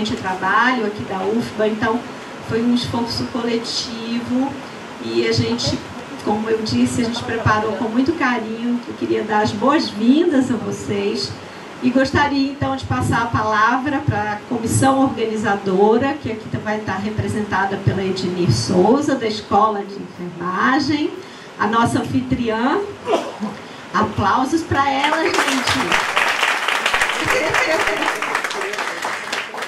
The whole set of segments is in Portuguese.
de trabalho aqui da UFBA, então foi um esforço coletivo e a gente, como eu disse, a gente preparou com muito carinho. Eu queria dar as boas-vindas a vocês e gostaria então de passar a palavra para a comissão organizadora, que aqui vai estar representada pela Ednir Souza, da Escola de Enfermagem, a nossa anfitriã. Aplausos para ela, gente!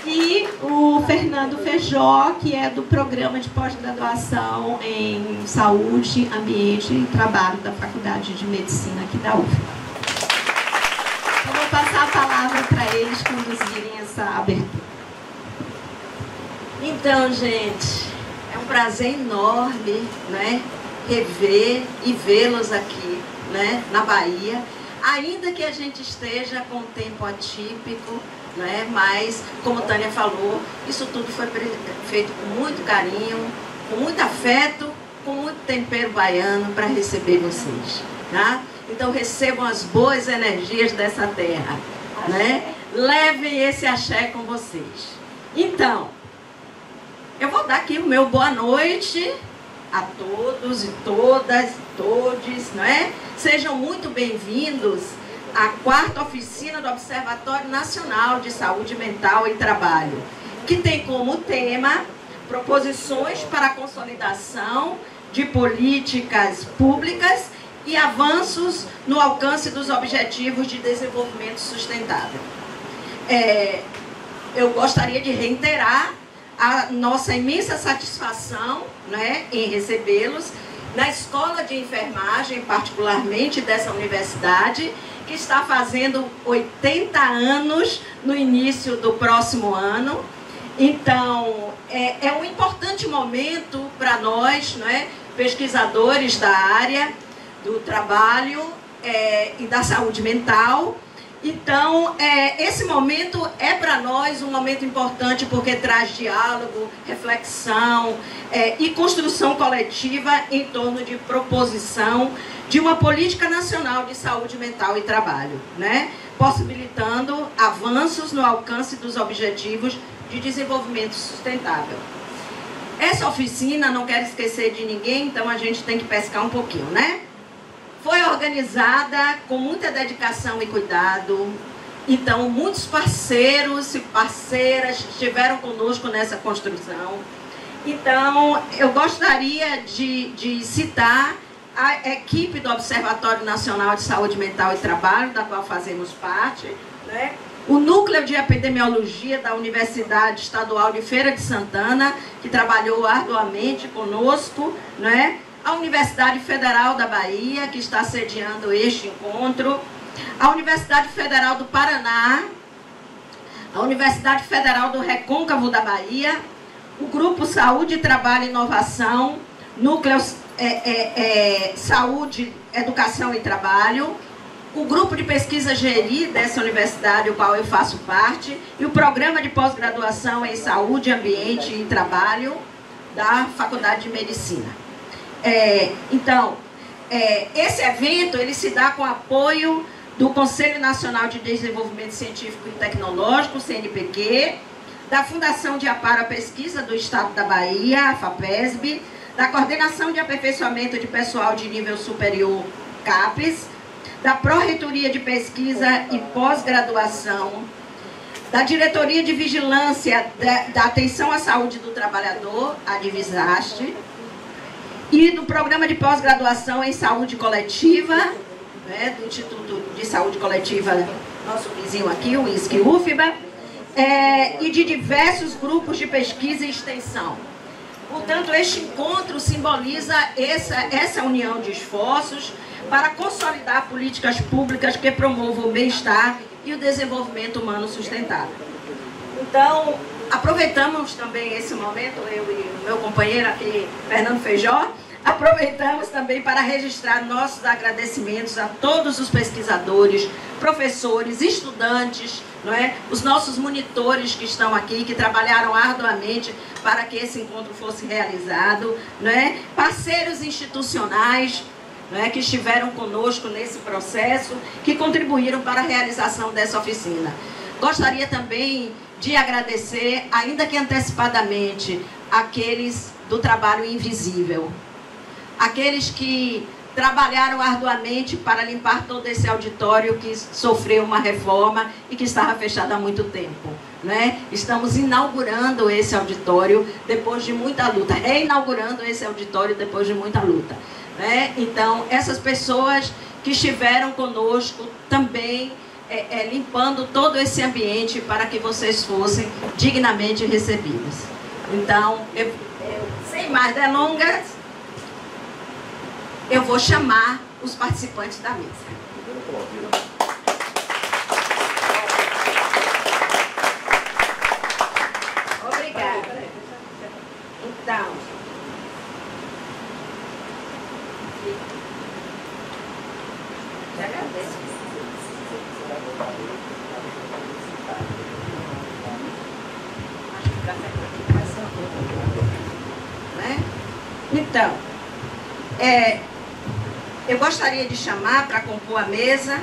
E o Fernando Feijó, que é do Programa de Pós-Graduação em Saúde, Ambiente e Trabalho da Faculdade de Medicina aqui da UFBA. Eu vou passar a palavra para eles conduzirem essa abertura. Então, gente, é um prazer enorme, né, rever e vê-los aqui, né, na Bahia, ainda que a gente esteja com um tempo atípico, né, mas, como Tânia falou, isso tudo foi feito com muito carinho, com muito afeto, com muito tempero baiano para receber vocês, tá? Então recebam as boas energias dessa terra, né? Levem esse axé com vocês. Então, eu vou dar aqui o meu boa noite a todos e todas, todes, não é? Sejam muito bem-vindos à 4ª oficina do Observatório Nacional de Saúde Mental e Trabalho, que tem como tema proposições para a consolidação de políticas públicas e avanços no alcance dos Objetivos de Desenvolvimento Sustentável. Eu gostaria de reiterar a nossa imensa satisfação, né, em recebê-los na Escola de Enfermagem, particularmente dessa universidade, que está fazendo 80 anos no início do próximo ano. Então, é um importante momento para nós, né, pesquisadores da área do trabalho e da saúde mental. Então, esse momento é para nós um momento importante porque traz diálogo, reflexão e construção coletiva em torno de proposição de uma política nacional de saúde mental e trabalho, né? Possibilitando avanços no alcance dos objetivos de desenvolvimento sustentável. Essa oficina, não quero esquecer de ninguém, então a gente tem que pescar um pouquinho, né? Foi organizada com muita dedicação e cuidado. Então, muitos parceiros e parceiras estiveram conosco nessa construção. Então, eu gostaria de citar a equipe do Observatório Nacional de Saúde Mental e Trabalho, da qual fazemos parte, né? O Núcleo de Epidemiologia da Universidade Estadual de Feira de Santana, que trabalhou arduamente conosco, né? A Universidade Federal da Bahia, que está sediando este encontro, a Universidade Federal do Paraná, a Universidade Federal do Recôncavo da Bahia, o Grupo Saúde, Trabalho e Inovação, Núcleo Saúde, Educação e Trabalho, o Grupo de Pesquisa GERI dessa universidade, o qual eu faço parte, e o Programa de Pós-Graduação em Saúde, Ambiente e Trabalho da Faculdade de Medicina. Então, esse evento ele se dá com apoio do Conselho Nacional de Desenvolvimento Científico e Tecnológico, CNPq, da Fundação de Amparo à Pesquisa do Estado da Bahia, a FAPESB, da Coordenação de Aperfeiçoamento de Pessoal de Nível Superior, CAPES, da Pró-Reitoria de Pesquisa e Pós-Graduação, da Diretoria de Vigilância da Atenção à Saúde do Trabalhador, a Divisaste, e do Programa de Pós-Graduação em Saúde Coletiva, né, do Instituto de Saúde Coletiva, nosso vizinho aqui, o ISC-UFBA, e de diversos grupos de pesquisa e extensão. Portanto, este encontro simboliza essa união de esforços para consolidar políticas públicas que promovam o bem-estar e o desenvolvimento humano sustentável. Então, aproveitamos também esse momento, eu e o meu companheiro aqui, Fernando Feijó, aproveitamos também para registrar nossos agradecimentos a todos os pesquisadores, professores, estudantes, não é? Os nossos monitores que estão aqui, que trabalharam arduamente para que esse encontro fosse realizado, não é? Parceiros institucionais, não é? Que estiveram conosco nesse processo, que contribuíram para a realização dessa oficina. Gostaria também de agradecer, ainda que antecipadamente, aqueles do trabalho invisível. Aqueles que trabalharam arduamente para limpar todo esse auditório que sofreu uma reforma e que estava fechado há muito tempo, né? Estamos inaugurando esse auditório depois de muita luta, reinaugurando esse auditório depois de muita luta, né? Então, essas pessoas que estiveram conosco também limpando todo esse ambiente para que vocês fossem dignamente recebidos. Então, sem mais delongas, eu vou chamar os participantes da mesa. Obrigada. Então, te agradeço. Né? Então, eu gostaria de chamar para compor a mesa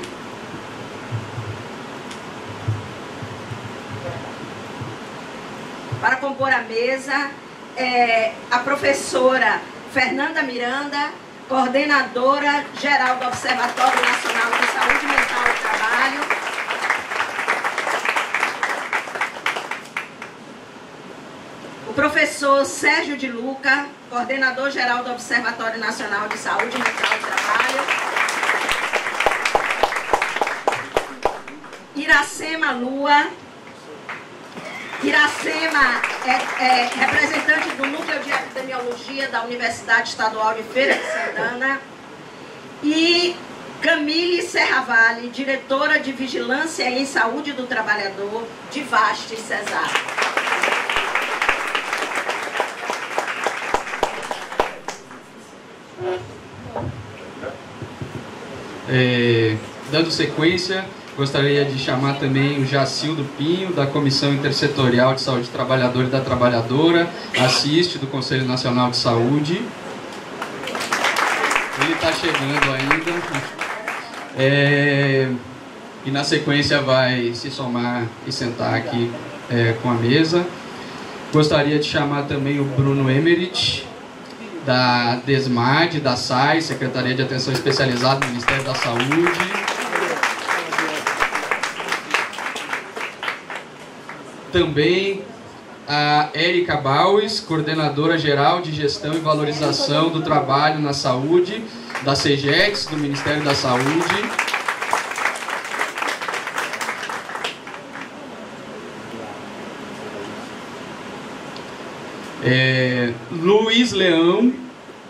a professora Fernanda Miranda, coordenadora geral do Observatório Nacional de Saúde Mental e Trabalho. O professor Sérgio de Luca, coordenador geral do Observatório Nacional de Saúde Mental e Trabalho. Iracema Lua. Iracema é representante do Núcleo de Epidemiologia da Universidade Estadual de Feira de Santana. E Camille Serravalli, diretora de Vigilância em Saúde do Trabalhador de Vastes Cesar. Dando sequência, gostaria de chamar também o Jacildo Pinho, da Comissão Intersetorial de Saúde do Trabalhador e da Trabalhadora, assiste do Conselho Nacional de Saúde. Ele está chegando ainda. E na sequência vai se somar e sentar aqui com a mesa. Gostaria de chamar também o Bruno Emerich, da DESMAD, da SAI, Secretaria de Atenção Especializada do Ministério da Saúde. Também a Érica Baues, coordenadora geral de Gestão e Valorização do Trabalho na Saúde, da CEGEX, do Ministério da Saúde. Luiz Leão,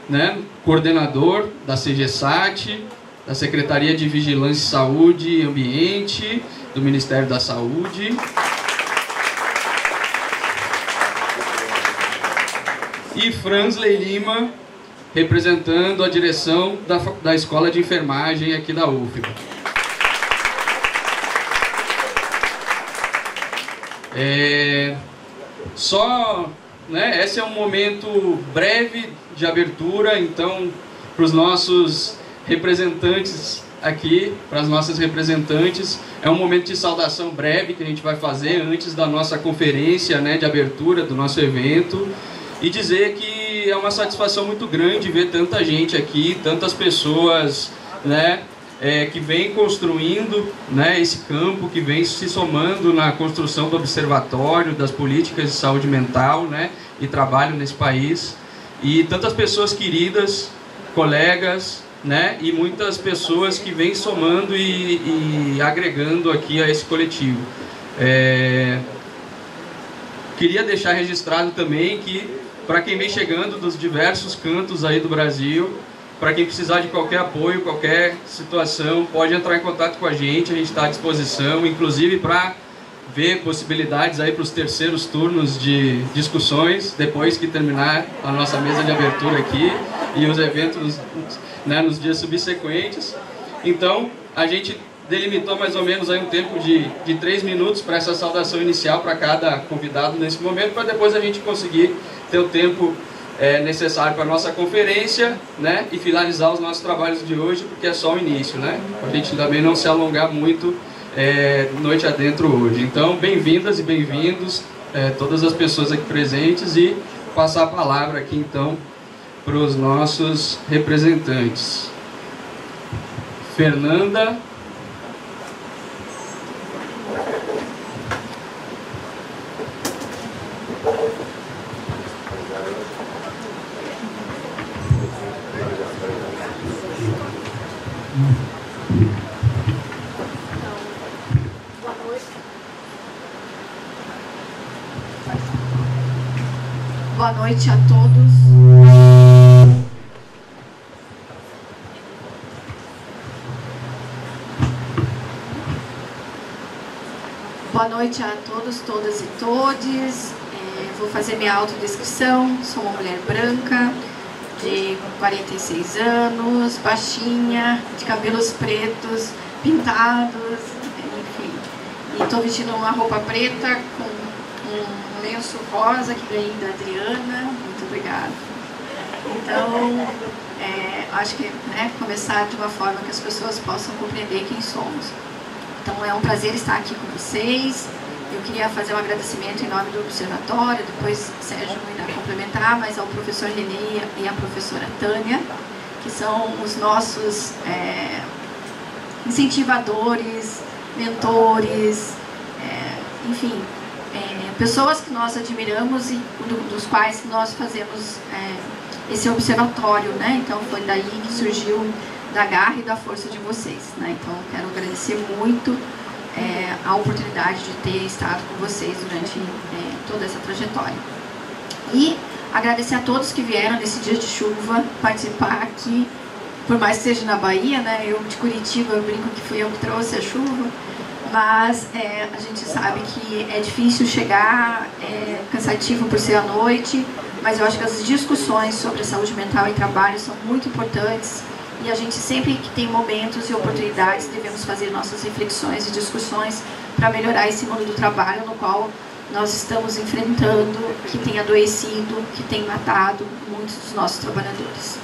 né, coordenador da CGSAT, da Secretaria de Vigilância, Saúde e Ambiente, do Ministério da Saúde. E Fransley Lima, representando a direção da Escola de Enfermagem aqui da UFBA. Esse é um momento breve de abertura, então, para os nossos representantes aqui, para as nossas representantes, é um momento de saudação breve que a gente vai fazer antes da nossa conferência, né, de abertura do nosso evento, e dizer que é uma satisfação muito grande ver tanta gente aqui, tantas pessoas, né, que vem construindo, né, esse campo, que vem se somando na construção do observatório, das políticas de saúde mental, né, e trabalho nesse país. E tantas pessoas queridas, colegas, né, e muitas pessoas que vêm somando e agregando aqui a esse coletivo. Queria deixar registrado também que, para quem vem chegando dos diversos cantos aí do Brasil, para quem precisar de qualquer apoio, qualquer situação, pode entrar em contato com a gente está à disposição, inclusive para ver possibilidades aí para os terceiros turnos de discussões, depois que terminar a nossa mesa de abertura aqui e os eventos, né, nos dias subsequentes. Então, a gente delimitou mais ou menos aí um tempo de 3 minutos para essa saudação inicial para cada convidado nesse momento, para depois a gente conseguir ter o tempo necessário para a nossa conferência, né, e finalizar os nossos trabalhos de hoje, porque é só o início, né, para a gente também não se alongar muito Noite Adentro hoje. Então, bem-vindas e bem-vindos, todas as pessoas aqui presentes, e passar a palavra aqui então para os nossos representantes. Fernanda. Boa noite a todos. Boa noite a todos, todas e todes. Vou fazer minha autodescrição. Sou uma mulher branca, de 46 anos, baixinha, de cabelos pretos, pintados, enfim. E estou vestindo uma roupa preta com um lenço rosa que ganhei da Adriana. Muito obrigada. Então, acho que começar de uma forma que as pessoas possam compreender quem somos. Então, é um prazer estar aqui com vocês. Eu queria fazer um agradecimento em nome do Observatório, depois Sérgio irá complementar, mas ao professor Renê e à professora Tânia, que são os nossos incentivadores, mentores, enfim, pessoas que nós admiramos e dos quais nós fazemos esse observatório, né? Então foi daí que surgiu da garra e da força de vocês, né? Então quero agradecer muito a oportunidade de ter estado com vocês durante toda essa trajetória. E agradecer a todos que vieram nesse dia de chuva participar aqui, por mais que seja na Bahia, né? Eu de Curitiba, eu brinco que fui eu que trouxe a chuva, mas a gente sabe que é difícil chegar, é cansativo por ser à noite, mas eu acho que as discussões sobre a saúde mental e trabalho são muito importantes. E a gente sempre que tem momentos e oportunidades devemos fazer nossas reflexões e discussões para melhorar esse mundo do trabalho no qual nós estamos enfrentando, que tem adoecido, que tem matado muitos dos nossos trabalhadores.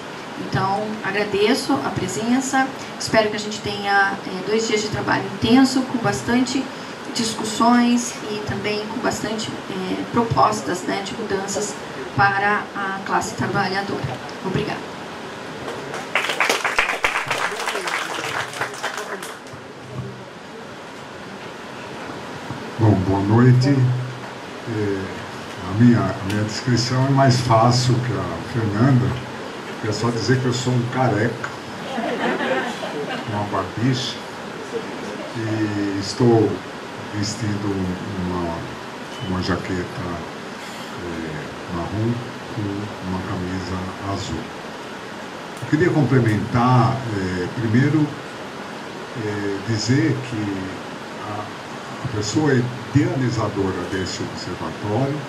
Então, agradeço a presença, espero que a gente tenha 2 dias de trabalho intenso, com bastante discussões e também com bastante propostas, né, de mudanças para a classe trabalhadora. Obrigada. Bom, boa noite. A minha descrição é mais fácil que a Fernanda, é só dizer que eu sou um careca, uma barbicha, e estou vestindo uma jaqueta marrom com uma camisa azul. Eu queria complementar, primeiro, dizer que a pessoa idealizadora desse observatório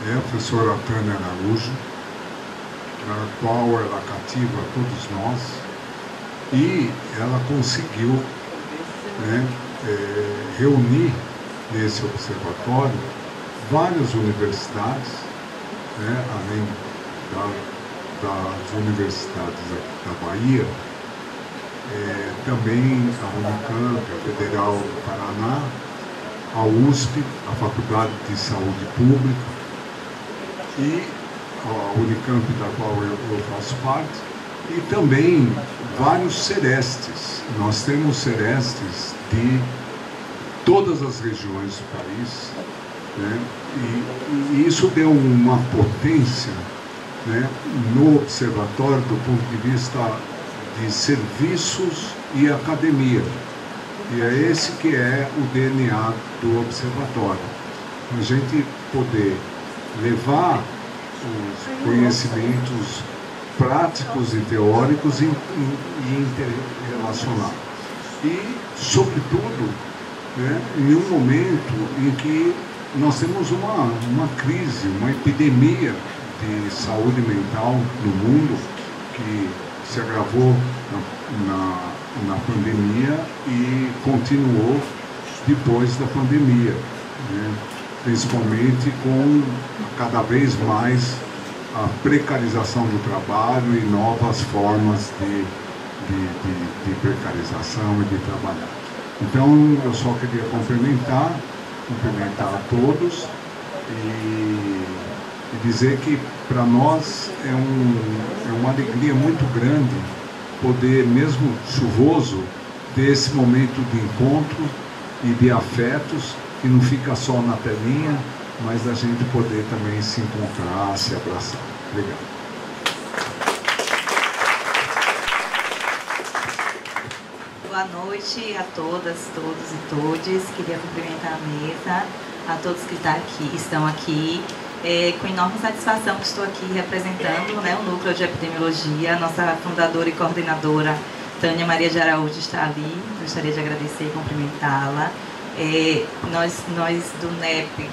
é a professora Tânia Araújo, na qual ela cativa todos nós, e ela conseguiu reunir nesse observatório várias universidades, além das universidades da Bahia, também a Unicamp, a Federal do Paraná, a USP, a Faculdade de Saúde Pública, e a Unicamp, da qual eu faço parte, e também vários serestes. Nós temos serestes de todas as regiões do país, e isso deu uma potência, no observatório do ponto de vista de serviços e academia. E é esse que é o DNA do observatório. A gente poder levar os conhecimentos práticos e teóricos e interrelacionar. E, sobretudo, em um momento em que nós temos uma crise, uma epidemia de saúde mental no mundo, que se agravou na pandemia e continuou depois da pandemia, principalmente com cada vez mais a precarização do trabalho e novas formas de precarização e de trabalhar. Então, eu só queria cumprimentar a todos e dizer que para nós é uma alegria muito grande poder, mesmo chuvoso, ter esse momento de encontro e de afetos, que não fica só na telinha, mas da gente poder também se encontrar, se abraçar. Obrigado. Boa noite a todas, todos e todes. Queria cumprimentar a mesa, a todos que estão aqui. Com enorme satisfação que estou aqui representando, né, o Núcleo de Epidemiologia. Nossa fundadora e coordenadora, Tânia Maria de Araújo, está ali. Gostaria de agradecer e cumprimentá-la. Nós do NEP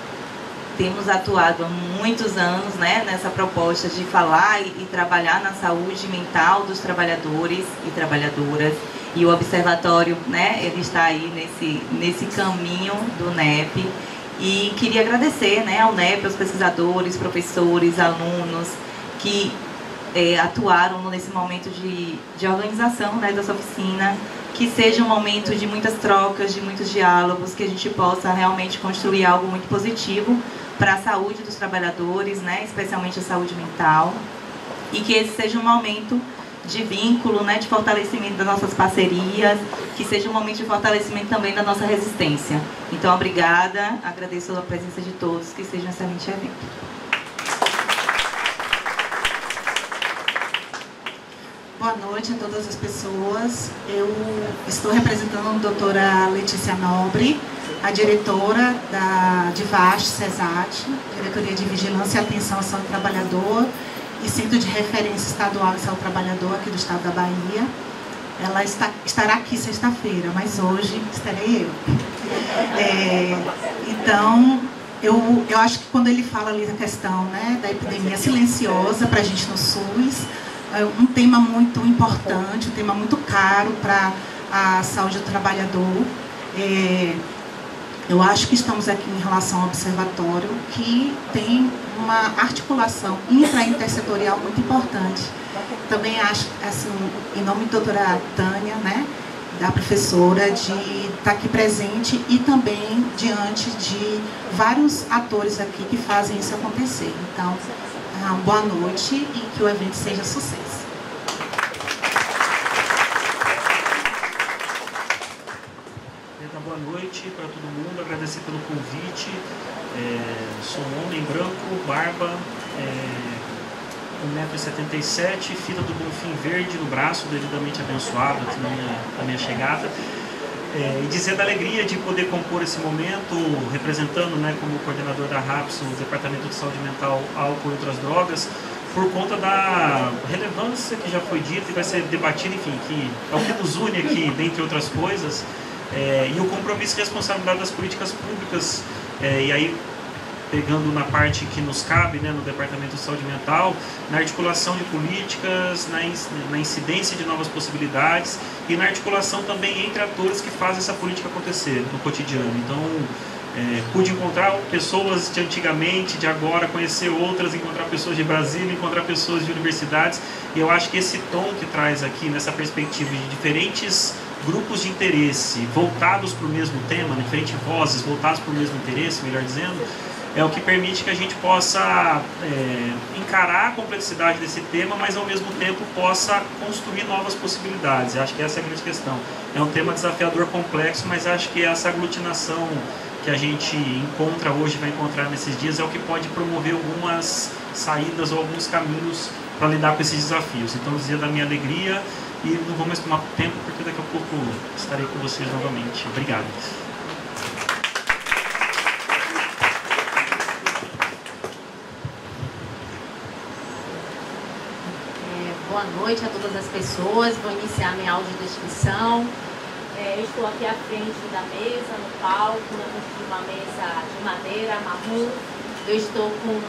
temos atuado há muitos anos, né, nessa proposta de falar e trabalhar na saúde mental dos trabalhadores e trabalhadoras. E o observatório, né, ele está aí nesse caminho do NEP. E queria agradecer, né, ao NEP, aos pesquisadores, professores, alunos que atuaram nesse momento de organização, né, dessa oficina. Que seja um momento de muitas trocas, de muitos diálogos, que a gente possa realmente construir algo muito positivo para a saúde dos trabalhadores, né, especialmente a saúde mental. E que esse seja um momento de vínculo, né, de fortalecimento das nossas parcerias, que seja um momento de fortalecimento também da nossa resistência. Então, obrigada, agradeço a presença de todos, que seja um excelente evento. Boa noite a todas as pessoas. Eu estou representando a doutora Letícia Nobre, a diretora da DIVAST CESAT, Diretoria de Vigilância e Atenção à Saúde do Trabalhador, e Centro de Referência Estadual de Saúde do Trabalhador aqui do estado da Bahia. Ela estará aqui sexta-feira, mas hoje estarei eu. Então, eu acho que quando ele fala ali da questão, né, da epidemia silenciosa para a gente no SUS, é um tema muito importante, um tema muito caro para a saúde do trabalhador. Eu acho que estamos aqui em relação ao observatório, que tem uma articulação intra-intersetorial muito importante. Também acho, assim, em nome da doutora Tânia, né, da professora, de estar aqui presente e também diante de vários atores aqui que fazem isso acontecer. Então, boa noite e que o evento seja sucesso. Boa noite para todo mundo, agradecer pelo convite. Sou um homem branco, barba, 1,77 m, fita do Bonfim verde no braço, devidamente abençoado aqui na minha chegada. E dizer da alegria de poder compor esse momento, representando, né, como coordenador da RAPS, o Departamento de Saúde Mental, Álcool e Outras Drogas, por conta da relevância que já foi dita e vai ser debatida, enfim, que é o que nos une aqui, dentre outras coisas. E o compromisso e responsabilidade das políticas públicas, e aí pegando na parte que nos cabe, né, no Departamento de Saúde Mental, na articulação de políticas, na incidência de novas possibilidades e na articulação também entre atores que fazem essa política acontecer no cotidiano. Então, pude encontrar pessoas de antigamente, de agora, conhecer outras, encontrar pessoas de Brasília, encontrar pessoas de universidades, e eu acho que esse tom que traz aqui, nessa perspectiva de diferentes grupos de interesse voltados para o mesmo tema, diferentes vozes voltadas para o mesmo interesse, melhor dizendo, é o que permite que a gente possa encarar a complexidade desse tema, mas ao mesmo tempo possa construir novas possibilidades. Eu acho que essa é a grande questão. É um tema desafiador, complexo, mas acho que essa aglutinação que a gente encontra hoje, vai encontrar nesses dias, é o que pode promover algumas saídas ou alguns caminhos para lidar com esses desafios. Então, dizer da minha alegria, e não vou mais tomar tempo, porque daqui a pouco estarei com vocês novamente. Obrigado. Boa noite a todas as pessoas. Vou iniciar minha audiodescrição. Eu estou aqui à frente da mesa, no palco, uma mesa de madeira marrom. Eu estou com um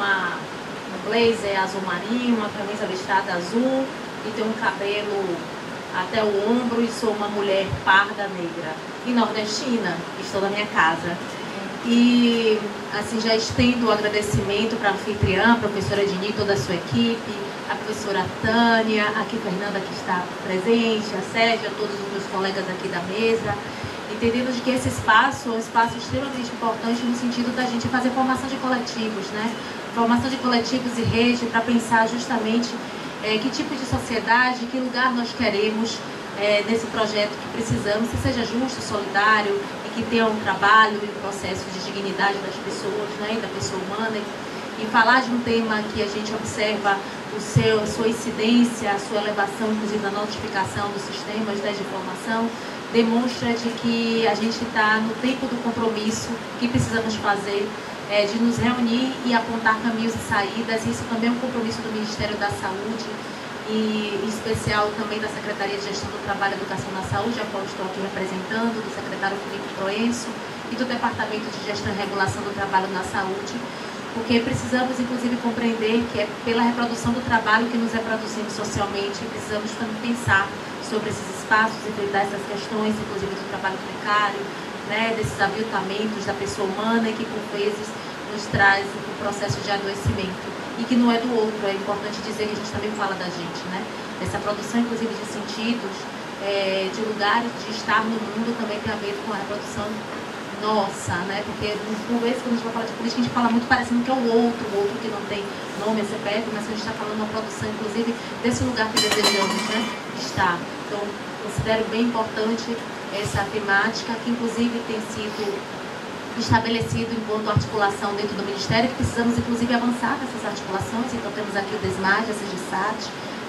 blazer azul marinho, uma camisa listrada azul e tenho um cabelo até o ombro e sou uma mulher parda negra e nordestina. Estou na minha casa. E assim já estendo o agradecimento para a anfitriã, a professora Dini e toda a sua equipe, a professora Tânia, aqui Fernanda que está presente, a Sérgio, a todos os meus colegas aqui da mesa, e entendendo de que esse espaço é um espaço extremamente importante no sentido da gente fazer formação de coletivos, né? Formação de coletivos e rede para pensar justamente que tipo de sociedade, que lugar nós queremos nesse projeto que precisamos, que seja justo, solidário e que tenha um trabalho e um processo de dignidade das pessoas, né? E da pessoa humana. E falar de um tema que a gente observa a sua incidência, a sua elevação, inclusive na notificação dos sistemas de informação, demonstra de que a gente está no tempo do compromisso que precisamos fazer, de nos reunir e apontar caminhos e saídas. Isso também é um compromisso do Ministério da Saúde e, em especial, também da Secretaria de Gestão do Trabalho e Educação na Saúde, a qual estou aqui representando, do secretário Felipe Proenço e do Departamento de Gestão e Regulação do Trabalho na Saúde, porque precisamos, inclusive, compreender que é pela reprodução do trabalho que nos reproduzimos socialmente e precisamos também pensar sobre esses espaços e enfrentar essas questões, inclusive do trabalho precário, né, desses aviltamentos da pessoa humana que, por vezes, nos traz um processo de adoecimento e que não é do outro. É importante dizer que a gente também fala da gente, né? Essa produção, inclusive, de sentidos, de lugares de estar no mundo também tem a ver com a reprodução nossa, né? Porque, por vezes, quando a gente vai falar de política, a gente fala muito parecendo que é o outro que não tem nome, CPF, mas a gente está falando uma produção, inclusive, desse lugar que desejamos, né, estar. Então, considero bem importante essa temática, que inclusive tem sido estabelecido enquanto articulação dentro do Ministério, que precisamos inclusive avançar nessas articulações. Então temos aqui o DESMAD, a CGSAT,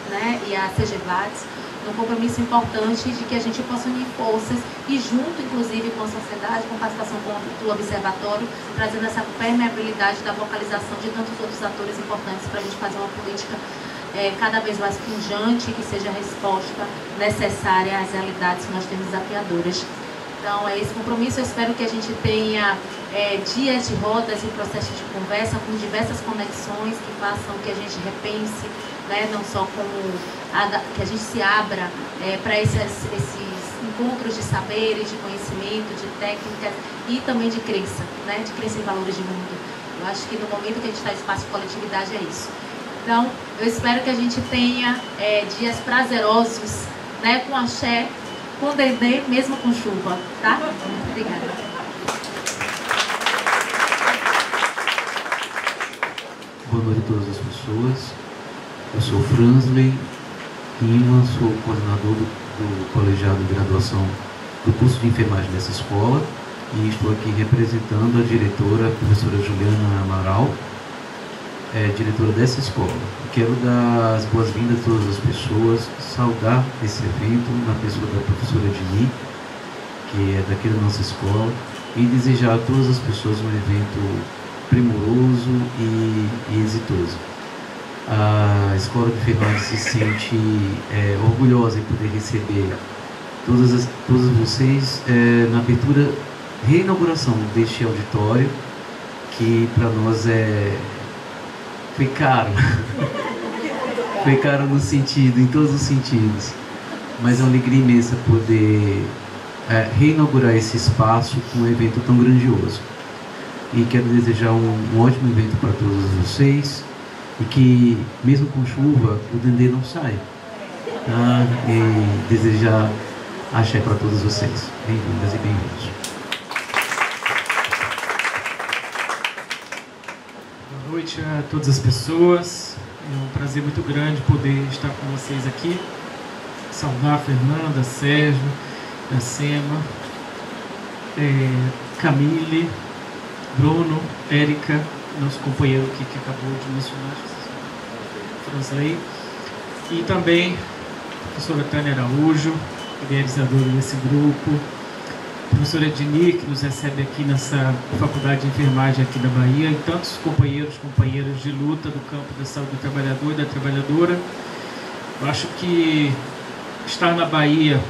né, e a CGVATS, um compromisso importante de que a gente possa unir forças e junto inclusive com a sociedade, com participação do observatório, trazendo essa permeabilidade da vocalização de tantos outros atores importantes para a gente fazer uma política cada vez mais pungente, que seja a resposta necessária às realidades que nós temos desafiadoras. Então, é esse compromisso. Eu espero que a gente tenha dias de rodas e processo de conversa com diversas conexões que façam que a gente repense, né, não só que a gente se abra para esses encontros de saberes, de conhecimento, de técnicas e também de crença, né, de crença em valores de mundo. Eu acho que no momento que a gente está em espaço de coletividade é isso. Então, eu espero que a gente tenha dias prazerosos, né, com axé, com dendê, mesmo com chuva, tá? Obrigada. Boa noite a todas as pessoas. Eu sou Fransley Lima, sou coordenador do colegiado de graduação do curso de enfermagem dessa escola e estou aqui representando a diretora, a professora Juliana Amaral, diretora dessa escola. Quero dar as boas-vindas a todas as pessoas, saudar esse evento na pessoa da professora Dini, que é daqui da nossa escola, e desejar a todas as pessoas um evento primoroso e exitoso. A Escola de Enfermagem se sente orgulhosa em poder receber todas vocês na abertura, reinauguração deste auditório, que para nós foi caro. Foi caro no sentido, em todos os sentidos. Mas é uma alegria imensa poder reinaugurar esse espaço com um evento tão grandioso. E quero desejar um ótimo evento para todos vocês. E que, mesmo com chuva, o dendê não saia. Tá? E desejar axé para todos vocês. Bem-vindas e bem-vindos. Boa noite a todas as pessoas. É um prazer muito grande poder estar com vocês aqui. Saudar a Fernanda, Sérgio, a Sema, Camille, Bruno, Érica, nosso companheiro aqui que acabou de mencionar, Fransley, e também a professora Tânia Araújo, idealizadora desse grupo, a professora Ednir, que nos recebe aqui nessa Faculdade de Enfermagem aqui da Bahia, e tantos companheiras de luta do campo da saúde do trabalhador e da trabalhadora. Eu acho que estar na Bahia,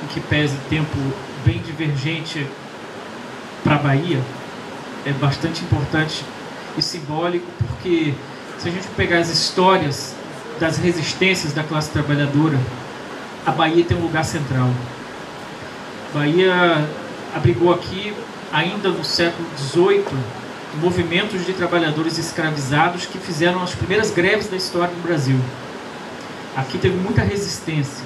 em que pese tempo bem divergente para a Bahia, é bastante importante e simbólico, porque se a gente pegar as histórias das resistências da classe trabalhadora, a Bahia tem um lugar central. A Bahia abrigou aqui, ainda no século XVIII, movimentos de trabalhadores escravizados que fizeram as primeiras greves da história do Brasil. Aqui teve muita resistência.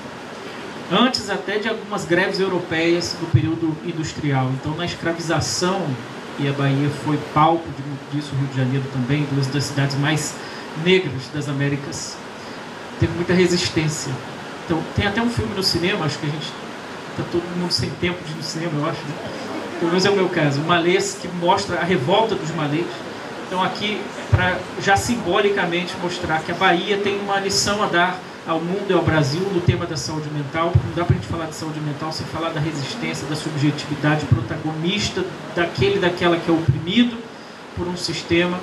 antes até de algumas greves europeias do período industrial. Então, na escravização, e a Bahia foi palco disso, o Rio de Janeiro também, duas das cidades mais negras das Américas, teve muita resistência. Então, tem até um filme no cinema, acho que a gente está todo mundo sem tempo de ir no cinema, eu acho, né? Pelo menos é o meu caso, Malês, que mostra a revolta dos malês. Então, aqui, para já simbolicamente mostrar que a Bahia tem uma lição a dar ao mundo e ao Brasil no tema da saúde mental, porque não dá para a gente falar de saúde mental sem falar da resistência, da subjetividade protagonista daquela que é oprimido por um sistema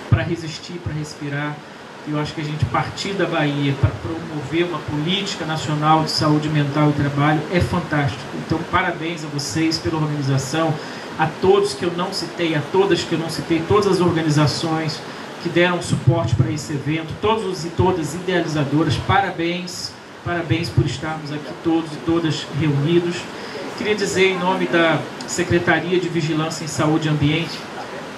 para resistir, para respirar. E eu acho que a gente partir da Bahia para promover uma política nacional de saúde mental e trabalho é fantástico. Então, parabéns a vocês pela organização, a todos que eu não citei, a todas que eu não citei, todas as organizações que deram suporte para esse evento, todos e todas idealizadoras, parabéns, parabéns por estarmos aqui todos e todas reunidos. Queria dizer em nome da Secretaria de Vigilância em Saúde e Ambiente,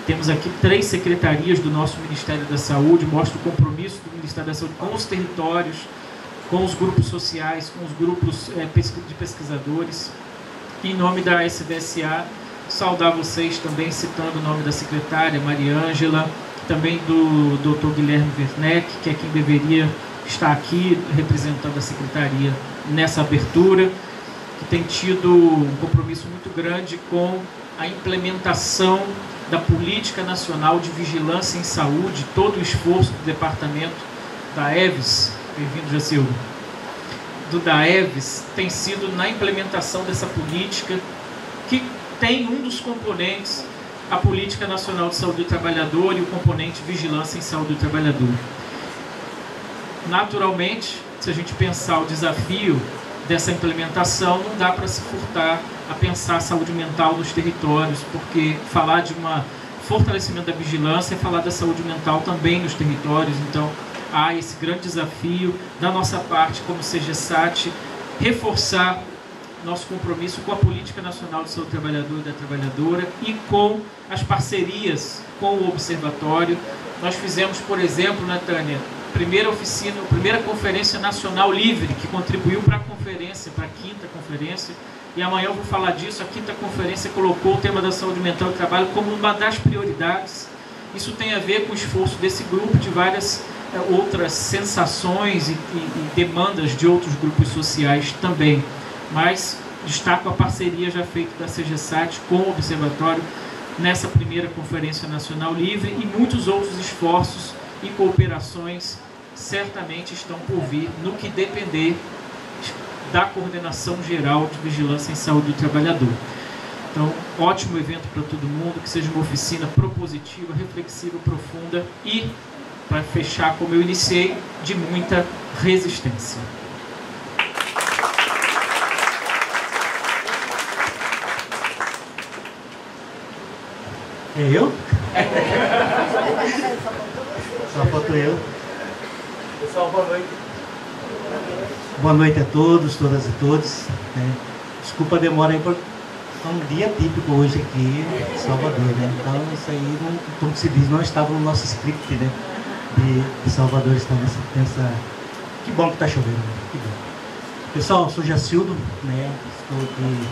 temos aqui 3 secretarias do nosso Ministério da Saúde, mostra o compromisso do Ministério da Saúde com os territórios, com os grupos sociais, com os grupos de pesquisadores. Em nome da SBSA, saudar vocês também, citando o nome da secretária Mariângela, também do Dr. Guilherme Werneck, que é quem deveria estar aqui representando a secretaria nessa abertura, que tem tido um compromisso muito grande com a implementação da Política Nacional de Vigilância em Saúde, todo o esforço do departamento da EVES, bem-vindo, Jacildo, do DAEVES, tem sido na implementação dessa política, que tem um dos componentes, a Política Nacional de Saúde do Trabalhador e o componente Vigilância em Saúde do Trabalhador. Naturalmente, se a gente pensar o desafio dessa implementação, não dá para se furtar a pensar a saúde mental nos territórios, porque falar de um fortalecimento da vigilância é falar da saúde mental também nos territórios. Então, há esse grande desafio da nossa parte, como CGSAT, reforçar nosso compromisso com a Política Nacional de Saúde do Trabalhador e da Trabalhadora e com as parcerias com o Observatório. Nós fizemos, por exemplo, Tânia, primeira Conferência Nacional Livre, que contribuiu para a conferência, para a 5ª conferência, e amanhã eu vou falar disso. A 5ª conferência colocou o tema da saúde mental e trabalho como uma das prioridades. Isso tem a ver com o esforço desse grupo, de várias outras sensações e demandas de outros grupos sociais também. Mas destaco a parceria já feita da CGSAT com o Observatório nessa primeira Conferência Nacional Livre, e muitos outros esforços e cooperações certamente estão por vir no que depender da coordenação geral de vigilância em saúde do trabalhador. Então, ótimo evento para todo mundo, que seja uma oficina propositiva, reflexiva, profunda e, para fechar como eu iniciei, de muita resistência. É eu? Só faltou eu. Pessoal, boa noite. Boa noite a todos, todas e todos. Desculpa a demora aí, porque é um dia típico hoje aqui em Salvador, né? Então, isso aí, não, como se diz, não estava no nosso script, né? De Salvador estar nessa... Que bom que está chovendo, né? Que bom. Pessoal, eu sou Jacildo, né? Estou aqui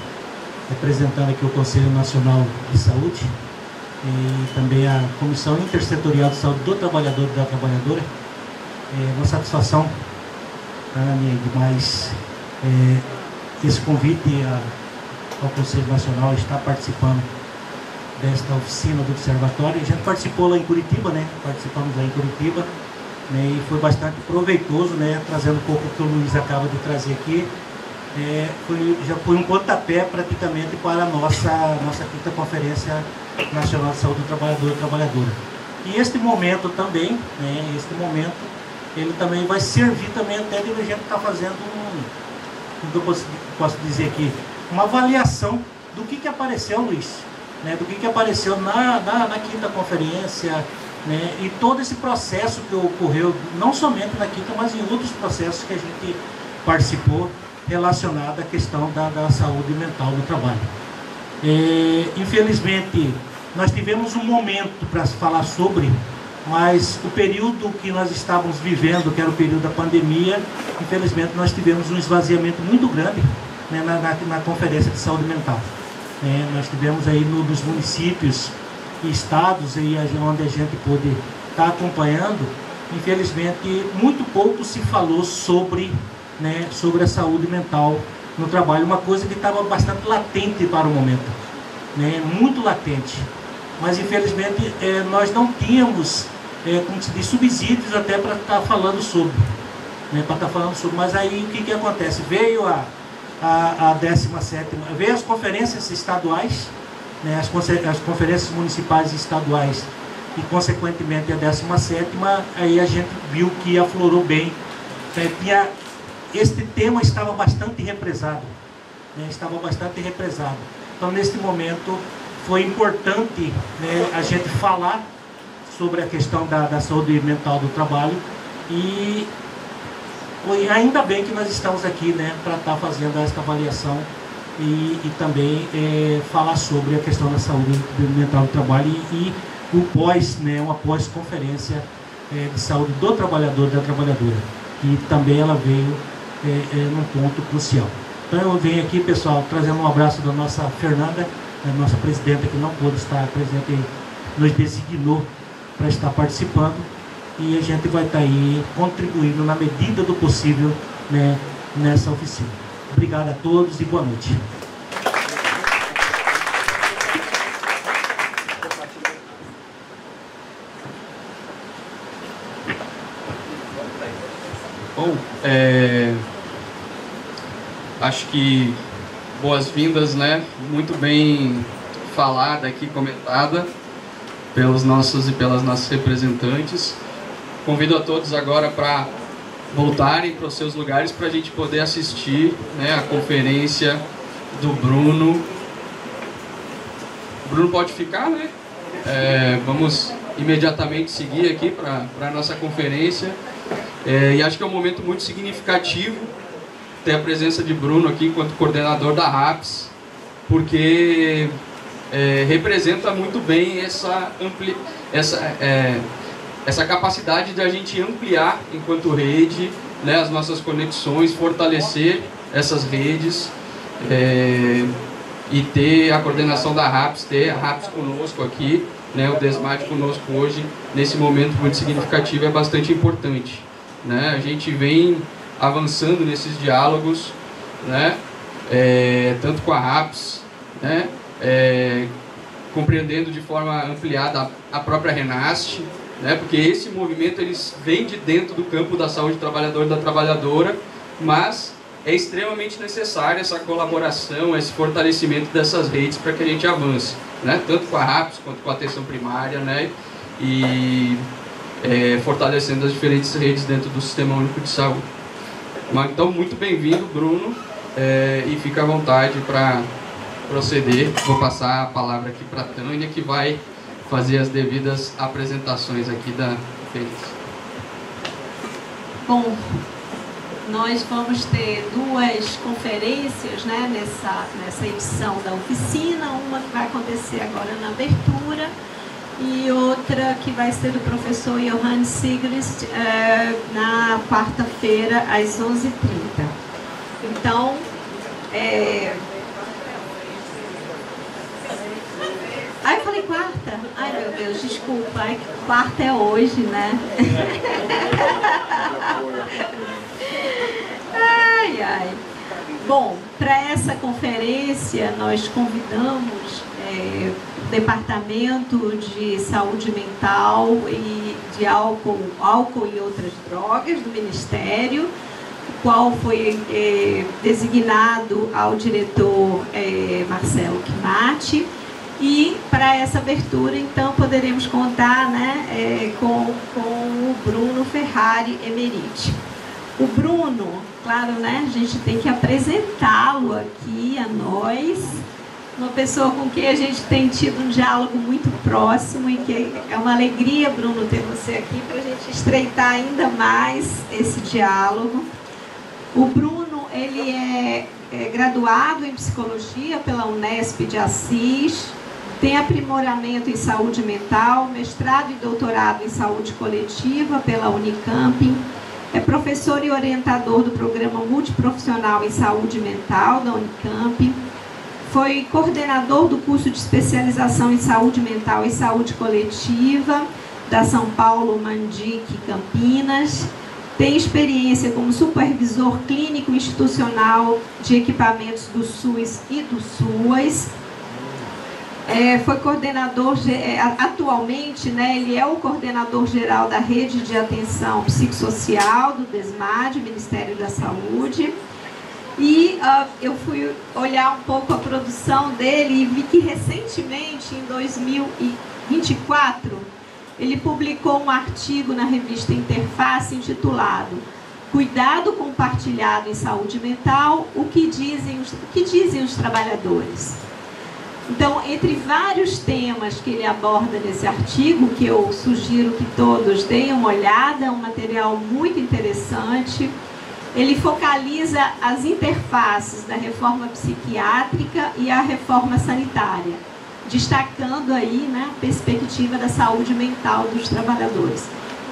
representando aqui o Conselho Nacional de Saúde e também a Comissão Intersetorial de Saúde do Trabalhador e da Trabalhadora. É uma satisfação para mim demais esse convite ao Conselho Nacional estar participando desta oficina do Observatório. A gente participou lá em Curitiba, né? Participamos lá em Curitiba, né? E foi bastante proveitoso, né? Trazendo um pouco o que o Luiz acaba de trazer aqui. Já foi um pontapé praticamente para a nossa 5ª Conferência Nacional de Saúde do Trabalhador e Trabalhadora. E este momento também, né, ele também vai servir também até de a gente estar fazendo como eu posso dizer aqui, uma avaliação do que apareceu, Luiz, né, do que apareceu na 5ª Conferência, né, e todo esse processo que ocorreu, não somente na 5ª, mas em outros processos que a gente participou, relacionado à questão da saúde mental no trabalho. Infelizmente, nós tivemos um momento para falar sobre mas o período que nós estávamos vivendo, que era o período da pandemia, infelizmente nós tivemos um esvaziamento muito grande, né, na Conferência de Saúde Mental. Nós tivemos aí nos municípios e estados aí, onde a gente pôde estar acompanhando, infelizmente muito pouco se falou sobre, né, sobre a saúde mental no trabalho, uma coisa que estava bastante latente para o momento, né, muito latente, mas infelizmente nós não tínhamos, como se diz, subsídios até para estar falando sobre, né, mas aí o que acontece? Veio a 17ª, veio as conferências estaduais, né, as conferências municipais e estaduais, e consequentemente a 17ª, aí a gente viu que aflorou bem, este tema estava bastante represado, né, então neste momento foi importante, né, a gente falar sobre a questão da saúde mental do trabalho, e ainda bem que nós estamos aqui, né, para estar fazendo esta avaliação e também falar sobre a questão da saúde mental do trabalho e o pós, né, uma pós-conferência de saúde do trabalhador e da trabalhadora, que também ela veio num ponto crucial. Então eu venho aqui, pessoal, trazendo um abraço da nossa Fernanda, a nossa presidenta, que não pôde estar presente e nos designou para estar participando, e a gente vai estar aí contribuindo na medida do possível, né, nessa oficina. Obrigado a todos e boa noite. Bom, acho que boas-vindas, né? Muito bem falada aqui, comentada pelos nossos e pelas nossas representantes. Convido a todos agora para voltarem para os seus lugares para a gente poder assistir, né, a conferência do Bruno. O Bruno pode ficar, né? Vamos imediatamente seguir aqui para a nossa conferência. E acho que é um momento muito significativo ter a presença de Bruno aqui enquanto coordenador da RAPS, porque representa muito bem essa capacidade de a gente ampliar enquanto rede, né, as nossas conexões, fortalecer essas redes e ter a coordenação da RAPS, ter a RAPS conosco aqui, né, o Desmate conosco hoje, nesse momento muito significativo, é bastante importante, né? A gente vem avançando nesses diálogos, né, tanto com a RAPS, né, compreendendo de forma ampliada a própria Renast, né, porque esse movimento eles vem de dentro do campo da saúde do trabalhador e da trabalhadora, mas é extremamente necessária essa colaboração, esse fortalecimento dessas redes para que a gente avance, né, tanto com a RAPS quanto com a atenção primária, né, e fortalecendo as diferentes redes dentro do Sistema Único de Saúde. Então, muito bem-vindo, Bruno, e fica à vontade para proceder. Vou passar a palavra aqui para a Tânia, que vai fazer as devidas apresentações aqui da conferência. Bom, nós vamos ter duas conferências, né, nessa edição da oficina, uma que vai acontecer agora na abertura e outra que vai ser do professor Johannes Sigrist na quarta-feira às 11h30. Então, eu falei quarta? Ai, meu Deus, desculpa. Quarta é hoje, né? Ai, ai. Bom, para essa conferência nós convidamos o Departamento de Saúde Mental e de álcool e outras drogas do Ministério, o qual foi designado ao diretor Marcelo Chimati. E para essa abertura, então, poderemos contar, né, com o Bruno Ferrari Emeriti. O Bruno, claro, né, a gente tem que apresentá-lo aqui a nós, uma pessoa com quem a gente tem tido um diálogo muito próximo e que é uma alegria, Bruno, ter você aqui para a gente estreitar ainda mais esse diálogo. O Bruno, ele é graduado em Psicologia pela Unesp de Assis, Tem aprimoramento em saúde mental, mestrado e doutorado em saúde coletiva pela Unicamp. É professor e orientador do programa multiprofissional em saúde mental da Unicamp. Foi coordenador do curso de especialização em saúde mental e saúde coletiva da São Paulo Mandic Campinas. Tem experiência como supervisor clínico institucional de equipamentos do SUS e do SUAS. Foi coordenador, atualmente, né, ele é o coordenador geral da Rede de Atenção Psicossocial do DESMAD, Ministério da Saúde. E eu fui olhar um pouco a produção dele e vi que recentemente, em 2024, ele publicou um artigo na revista Interface intitulado Cuidado Compartilhado em Saúde Mental, o que dizem os trabalhadores. Então, entre vários temas que ele aborda nesse artigo, que eu sugiro que todos deem uma olhada, é um material muito interessante, ele focaliza as interfaces da reforma psiquiátrica e a reforma sanitária, destacando aí, né, a perspectiva da saúde mental dos trabalhadores.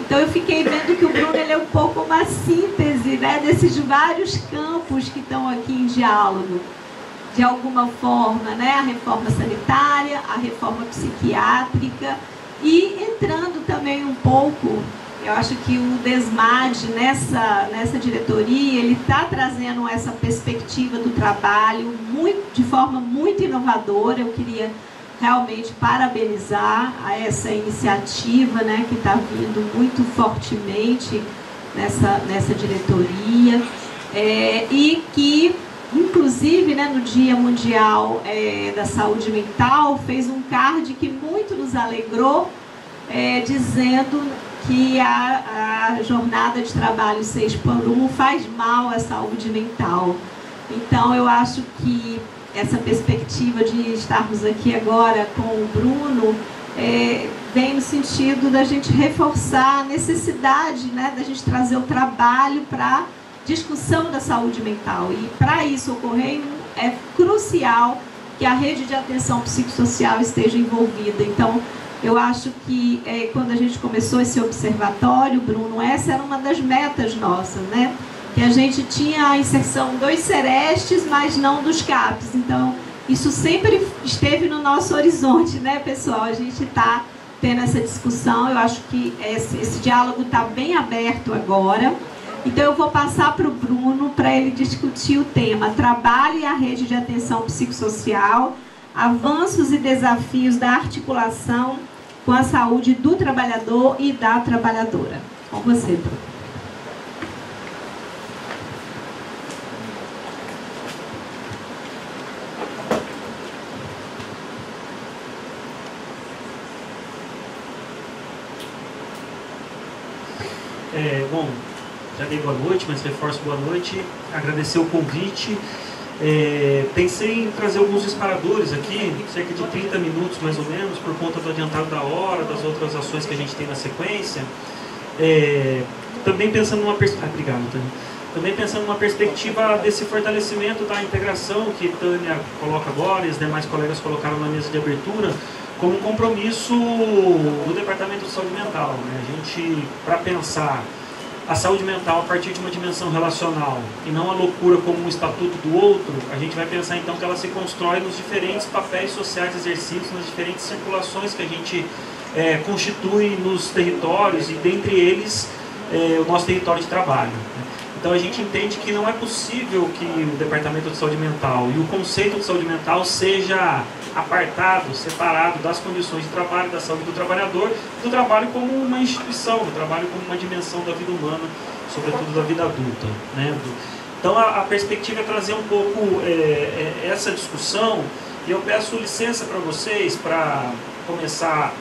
Então, eu fiquei vendo que o Bruno ele é um pouco uma síntese, né, desses vários campos que estão aqui em diálogo. De alguma forma, né, a reforma sanitária, a reforma psiquiátrica e entrando também um pouco, eu acho que o DESMAD nessa diretoria, ele está trazendo essa perspectiva do trabalho de forma muito inovadora. Eu queria realmente parabenizar a essa iniciativa, né, que está vindo muito fortemente nessa diretoria e que inclusive, né, no Dia Mundial da Saúde Mental, fez um card que muito nos alegrou, dizendo que a jornada de trabalho 6x1 faz mal à saúde mental. Então, eu acho que essa perspectiva de estarmos aqui agora com o Bruno vem no sentido da gente reforçar a necessidade, né, da gente trazer o trabalho para discussão da saúde mental. E para isso ocorrer, é crucial que a rede de atenção psicossocial esteja envolvida. Então, eu acho que quando a gente começou esse observatório, Bruno, essa era uma das metas nossas, né? Que a gente tinha a inserção dos serestes, mas não dos CAPs. Então, isso sempre esteve no nosso horizonte, né, pessoal? A gente está tendo essa discussão. Eu acho que esse diálogo está bem aberto agora. Então, eu vou passar para o Bruno para ele discutir o tema Trabalho e a Rede de Atenção Psicossocial, avanços e desafios da articulação com a saúde do trabalhador e da trabalhadora. Com você, Bruno. Bom, já dei boa noite, mas reforço boa noite, agradecer o convite. Pensei em trazer alguns disparadores aqui, cerca de 30 minutos mais ou menos, por conta do adiantado da hora, das outras ações que a gente tem na sequência. Também pensando numa perspectiva desse fortalecimento da integração que Tânia coloca agora e os demais colegas colocaram na mesa de abertura, como um compromisso do Departamento de Saúde Mental, né? A gente, para pensar a saúde mental a partir de uma dimensão relacional e não a loucura como um estatuto do outro, a gente vai pensar então que ela se constrói nos diferentes papéis sociais exercidos, nas diferentes circulações que a gente constitui nos territórios e dentre eles o nosso território de trabalho. Então a gente entende que não é possível que o Departamento de Saúde Mental e o conceito de saúde mental seja apartado, separado das condições de trabalho, da saúde do trabalhador, do trabalho como uma instituição, do trabalho como uma dimensão da vida humana, sobretudo da vida adulta, né? Então a perspectiva é trazer um pouco essa discussão, e eu peço licença para vocês para começar.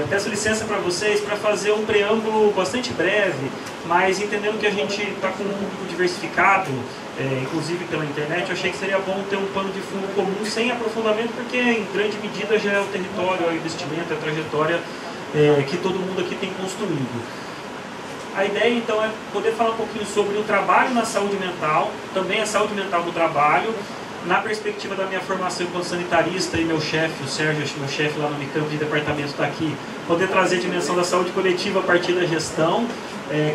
Peço licença para vocês para fazer um preâmbulo bastante breve, mas entendendo que a gente está com um público diversificado, inclusive pela internet, eu achei que seria bom ter um pano de fundo comum sem aprofundamento, porque em grande medida já é o território, é o investimento, é a trajetória que todo mundo aqui tem construído. A ideia então é poder falar um pouquinho sobre o trabalho na saúde mental, também a saúde mental no trabalho, na perspectiva da minha formação enquanto sanitarista, e meu chefe, o Sérgio, meu chefe lá no Unicamp de departamento está aqui, poder trazer a dimensão da saúde coletiva a partir da gestão,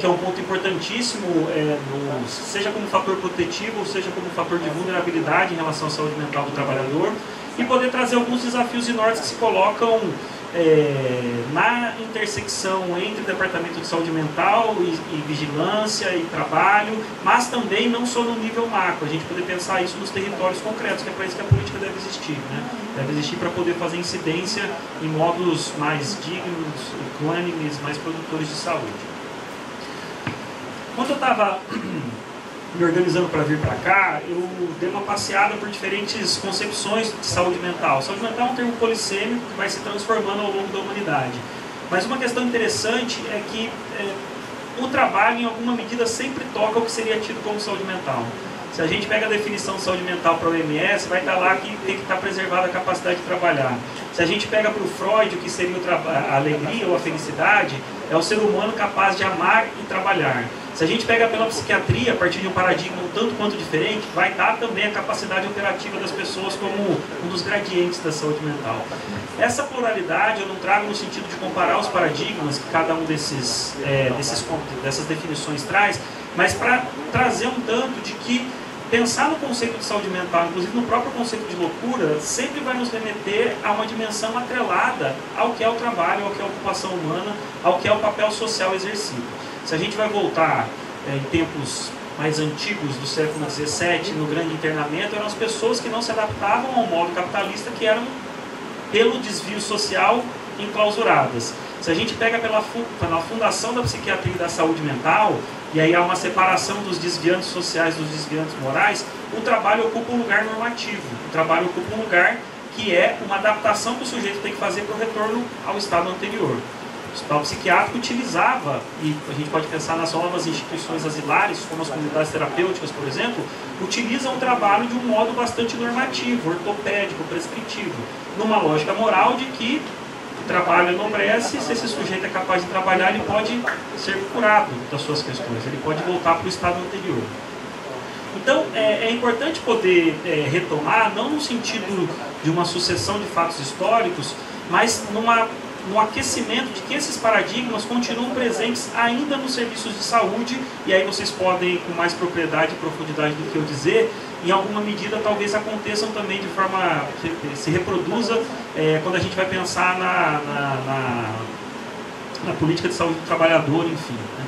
que é um ponto importantíssimo, seja como fator protetivo, ou seja como fator de vulnerabilidade em relação à saúde mental do trabalhador, e poder trazer alguns desafios e nortes que se colocam na intersecção entre o Departamento de Saúde Mental e Vigilância e Trabalho, mas também não só no nível macro, a gente poder pensar isso nos territórios concretos, que é para isso que a política deve existir, né? Deve existir para poder fazer incidência em modos mais dignos, equânimes, mais produtores de saúde. Quando eu estava me organizando para vir para cá, eu dei uma passeada por diferentes concepções de saúde mental. Saúde mental é um termo polissêmico que vai se transformando ao longo da humanidade. Mas uma questão interessante é que o trabalho, em alguma medida, sempre toca o que seria tido como saúde mental. Se a gente pega a definição de saúde mental para a OMS, vai estar lá que tem que estar preservada a capacidade de trabalhar. Se a gente pega para o Freud, o que seria a alegria ou a felicidade, é o ser humano capaz de amar e trabalhar. Se a gente pega pela psiquiatria, a partir de um paradigma um tanto quanto diferente, vai estar também a capacidade operativa das pessoas como um dos gradientes da saúde mental. Essa pluralidade eu não trago no sentido de comparar os paradigmas que cada um dessas definições traz, mas para trazer um tanto de que pensar no conceito de saúde mental, inclusive no próprio conceito de loucura, sempre vai nos remeter a uma dimensão atrelada ao que é o trabalho, ao que é a ocupação humana, ao que é o papel social exercido. Se a gente vai voltar em tempos mais antigos do século XVII, no grande internamento, eram as pessoas que não se adaptavam ao modo capitalista, que eram, pelo desvio social, enclausuradas. Se a gente pega pela fundação da psiquiatria e da saúde mental, e aí há uma separação dos desviantes sociais dos desviantes morais, o trabalho ocupa um lugar normativo. O trabalho ocupa um lugar que é uma adaptação que o sujeito tem que fazer para o retorno ao estado anterior. O hospital psiquiátrico utilizava, e a gente pode pensar nas novas instituições asilares, como as comunidades terapêuticas, por exemplo, utilizam o trabalho de um modo bastante normativo, ortopédico, prescritivo, numa lógica moral de que o trabalho enobrece, se esse sujeito é capaz de trabalhar, ele pode ser curado das suas questões, ele pode voltar para o estado anterior. Então, é importante poder retomar, não no sentido de uma sucessão de fatos históricos, mas no aquecimento de que esses paradigmas continuam presentes ainda nos serviços de saúde, e aí vocês podem, com mais propriedade e profundidade do que eu dizer, em alguma medida talvez aconteçam também de forma, se reproduza quando a gente vai pensar na política de saúde do trabalhador, enfim. Né?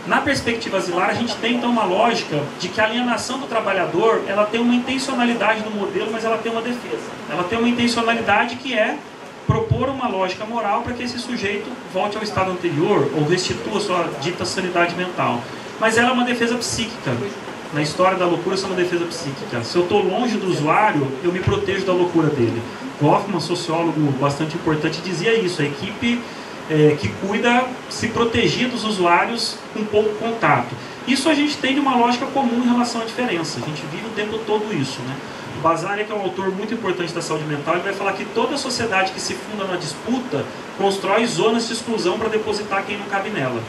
Na perspectiva asilar, a gente tem então uma lógica de que a alienação do trabalhador, ela tem uma intencionalidade no modelo, mas ela tem uma defesa. Ela tem uma intencionalidade que é propor uma lógica moral para que esse sujeito volte ao estado anterior ou restitua sua dita sanidade mental. Mas ela é uma defesa psíquica. Na história da loucura, isso é uma defesa psíquica. Se eu estou longe do usuário, eu me protejo da loucura dele. Goffman, sociólogo bastante importante, dizia isso. A equipe que cuida se protegia dos usuários com pouco contato. Isso a gente tem de uma lógica comum em relação à diferença. A gente vive o tempo todo isso, né? O Bazaria, que é um autor muito importante da saúde mental, ele vai falar que toda sociedade que se funda na disputa constrói zonas de exclusão para depositar quem não cabe nela.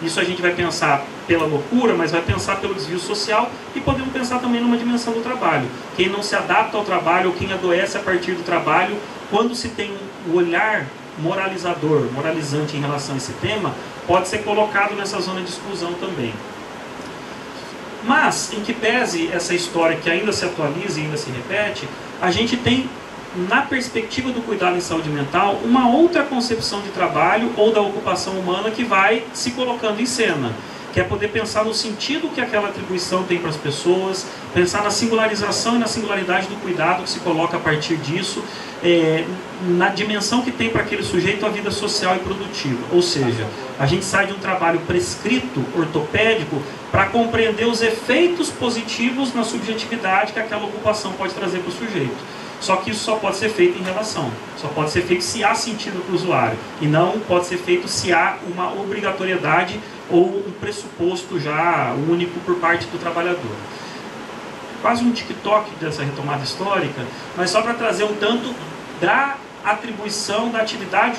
Isso a gente vai pensar pela loucura, mas vai pensar pelo desvio social e podemos pensar também numa dimensão do trabalho. Quem não se adapta ao trabalho ou quem adoece a partir do trabalho, quando se tem um olhar moralizador, moralizante em relação a esse tema, pode ser colocado nessa zona de exclusão também. Mas, em que pese essa história que ainda se atualiza e ainda se repete, a gente tem, na perspectiva do cuidado em saúde mental, uma outra concepção de trabalho ou da ocupação humana que vai se colocando em cena, que é poder pensar no sentido que aquela atribuição tem para as pessoas, pensar na singularização e na singularidade do cuidado que se coloca a partir disso, na dimensão que tem para aquele sujeito a vida social e produtiva. Ou seja, a gente sai de um trabalho prescrito, ortopédico, para compreender os efeitos positivos na subjetividade que aquela ocupação pode trazer para o sujeito. Só que isso só pode ser feito em relação, só pode ser feito se há sentido para o usuário, e não pode ser feito se há uma obrigatoriedade ou um pressuposto já único por parte do trabalhador. Quase um TikTok dessa retomada histórica, mas só para trazer um tanto da atribuição da atividade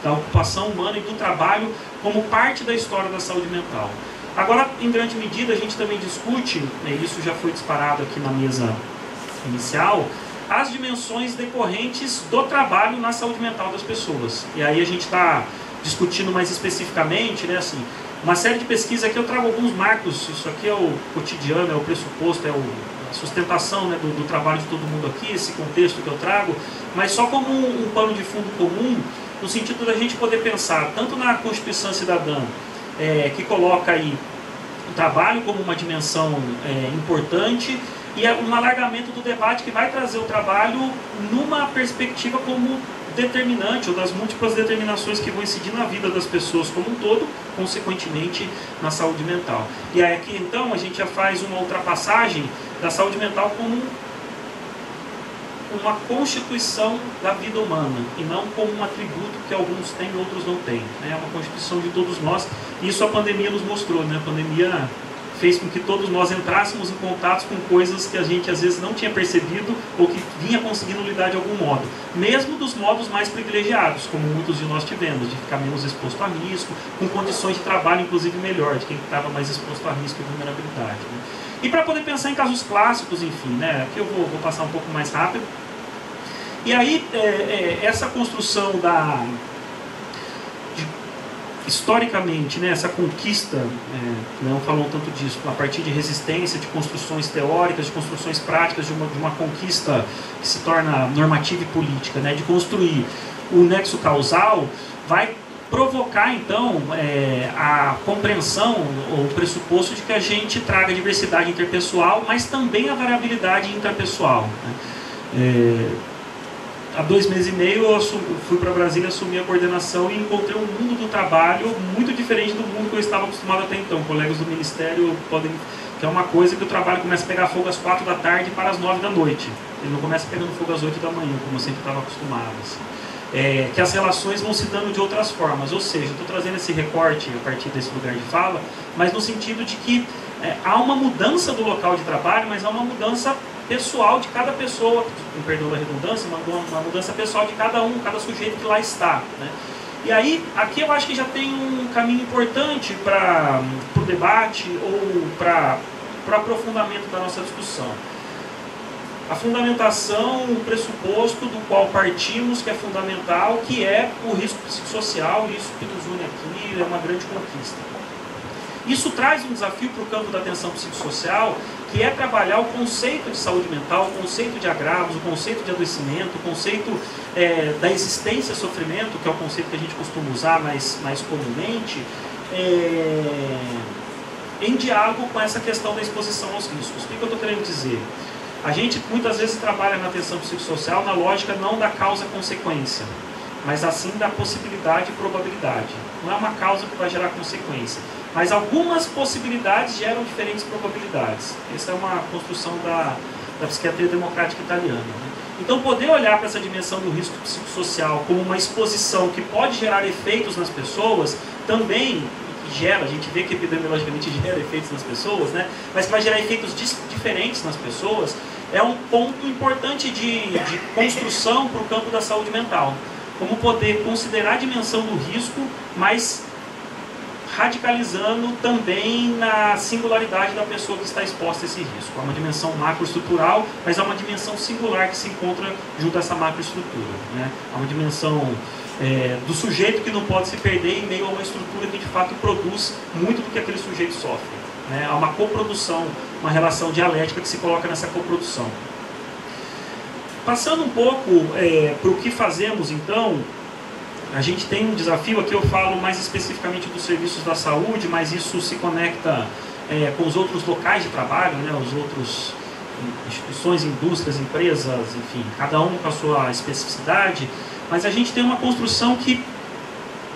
da ocupação humana e do trabalho como parte da história da saúde mental. Agora, em grande medida, a gente também discute, isso já foi disparado aqui na mesa inicial, as dimensões decorrentes do trabalho na saúde mental das pessoas. E aí a gente está discutindo mais especificamente, né, assim, uma série de pesquisas aqui. Eu trago alguns marcos. Isso aqui é o cotidiano, é o pressuposto, é a sustentação, né, do trabalho de todo mundo aqui, esse contexto que eu trago, mas só como um pano de fundo comum, no sentido da gente poder pensar tanto na Constituição Cidadã, que coloca aí o trabalho como uma dimensão importante, e um alargamento do debate que vai trazer o trabalho numa perspectiva como determinante, ou das múltiplas determinações que vão incidir na vida das pessoas como um todo, consequentemente na saúde mental. E aí aqui então a gente já faz uma ultrapassagem da saúde mental como uma constituição da vida humana, e não como um atributo que alguns têm e outros não têm. É uma constituição de todos nós, e isso a pandemia nos mostrou, né? A pandemia fez com que todos nós entrássemos em contatos com coisas que a gente às vezes não tinha percebido ou que vinha conseguindo lidar de algum modo, mesmo dos modos mais privilegiados, como muitos de nós tivemos, de ficar menos exposto a risco, com condições de trabalho inclusive melhor, de quem estava mais exposto a risco e vulnerabilidade, né? E para poder pensar em casos clássicos, enfim, né? Aqui eu vou passar um pouco mais rápido. E aí, essa construção historicamente, né, essa conquista, não falam tanto disso, a partir de resistência, de construções teóricas, de construções práticas, de uma conquista que se torna normativa e política, né, de construir o nexo causal, vai provocar, então, a compreensão ou o pressuposto de que a gente traga diversidade interpessoal, mas também a variabilidade intrapessoal, né? Há 2 meses e meio eu fui para Brasília, assumi a coordenação e encontrei um mundo do trabalho muito diferente do mundo que eu estava acostumado até então. Colegas do Ministério podem... que é uma coisa que o trabalho começa a pegar fogo às 4 da tarde para as 9 da noite. Ele não começa pegando fogo às 8 da manhã, como eu sempre estava acostumado. Assim. Que as relações vão se dando de outras formas. Ou seja, estou trazendo esse recorte a partir desse lugar de fala, mas no sentido de que há uma mudança do local de trabalho, mas há uma mudança pessoal de cada pessoa, com perdão da redundância, uma mudança pessoal de cada sujeito que lá está, né? E aí, aqui eu acho que já tem um caminho importante para o debate ou para o aprofundamento da nossa discussão. A fundamentação, o pressuposto do qual partimos, que é fundamental, que é o risco psicossocial, isso que nos une aqui, é uma grande conquista. Isso traz um desafio para o campo da atenção psicossocial, que é trabalhar o conceito de saúde mental, o conceito de agravos, o conceito de adoecimento, o conceito da existência e sofrimento, que é o conceito que a gente costuma usar mais comumente, em diálogo com essa questão da exposição aos riscos. O que eu estou querendo dizer? A gente muitas vezes trabalha na atenção psicossocial na lógica não da causa-consequência, mas assim da possibilidade e probabilidade. Não é uma causa que vai gerar consequência, mas algumas possibilidades geram diferentes probabilidades. Essa é uma construção da psiquiatria democrática italiana, né? Então, poder olhar para essa dimensão do risco psicossocial como uma exposição que pode gerar efeitos nas pessoas, também gera, a gente vê que epidemiologicamente gera efeitos nas pessoas, né? Mas que vai gerar efeitos diferentes nas pessoas, é um ponto importante de construção para o campo da saúde mental. Como poder considerar a dimensão do risco, mas radicalizando também na singularidade da pessoa que está exposta a esse risco. É uma dimensão macroestrutural, mas é uma dimensão singular que se encontra junto a essa macroestrutura, né? É uma dimensão do sujeito que não pode se perder em meio a uma estrutura que de fato produz muito do que aquele sujeito sofre, né? Há uma coprodução, uma relação dialética que se coloca nessa coprodução. Passando um pouco para o que fazemos então, a gente tem um desafio, aqui eu falo mais especificamente dos serviços da saúde, mas isso se conecta com os outros locais de trabalho, né, os outros instituições, indústrias, empresas, enfim, cada um com a sua especificidade, mas a gente tem uma construção que,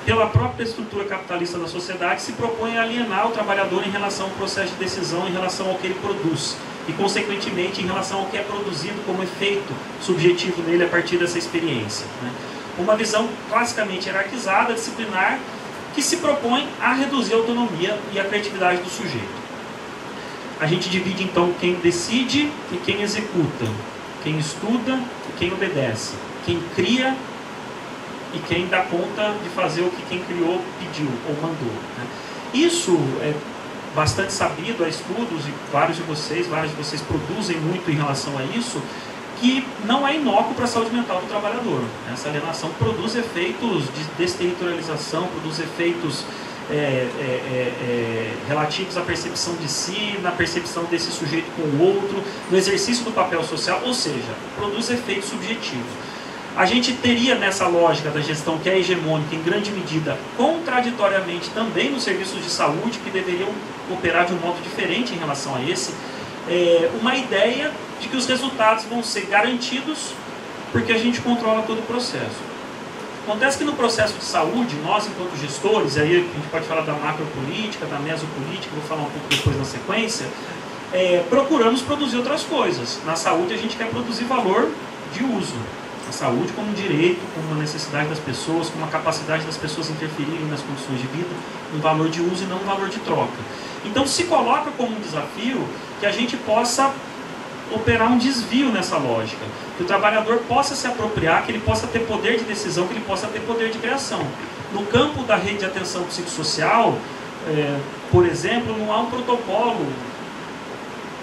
pela própria estrutura capitalista da sociedade, se propõe a alienar o trabalhador em relação ao processo de decisão, em relação ao que ele produz, e consequentemente em relação ao que é produzido como efeito subjetivo nele a partir dessa experiência, né? Uma visão classicamente hierarquizada, disciplinar, que se propõe a reduzir a autonomia e a criatividade do sujeito. A gente divide então quem decide e quem executa, quem estuda e quem obedece, quem cria e quem dá conta de fazer o que quem criou pediu ou mandou, né? Isso bastante sabido, há estudos, e vários de vocês produzem muito em relação a isso, que não é inócuo para a saúde mental do trabalhador. Essa alienação produz efeitos de desterritorialização, produz efeitos relativos à percepção de si, na percepção desse sujeito com o outro, no exercício do papel social, ou seja, produz efeitos subjetivos. A gente teria nessa lógica da gestão que é hegemônica, em grande medida, contraditoriamente também nos serviços de saúde, que deveriam operar de um modo diferente em relação a esse, uma ideia de que os resultados vão ser garantidos porque a gente controla todo o processo. Acontece que no processo de saúde, nós enquanto gestores, aí a gente pode falar da macropolítica, da mesopolítica, vou falar um pouco depois na sequência, procuramos produzir outras coisas. Na saúde a gente quer produzir valor de uso. A saúde como um direito, como uma necessidade das pessoas, como uma capacidade das pessoas interferirem nas condições de vida, um valor de uso e não um valor de troca. Então se coloca como um desafio que a gente possa operar um desvio nessa lógica, que o trabalhador possa se apropriar, que ele possa ter poder de decisão, que ele possa ter poder de criação. No campo da rede de atenção psicossocial, por exemplo, não há um protocolo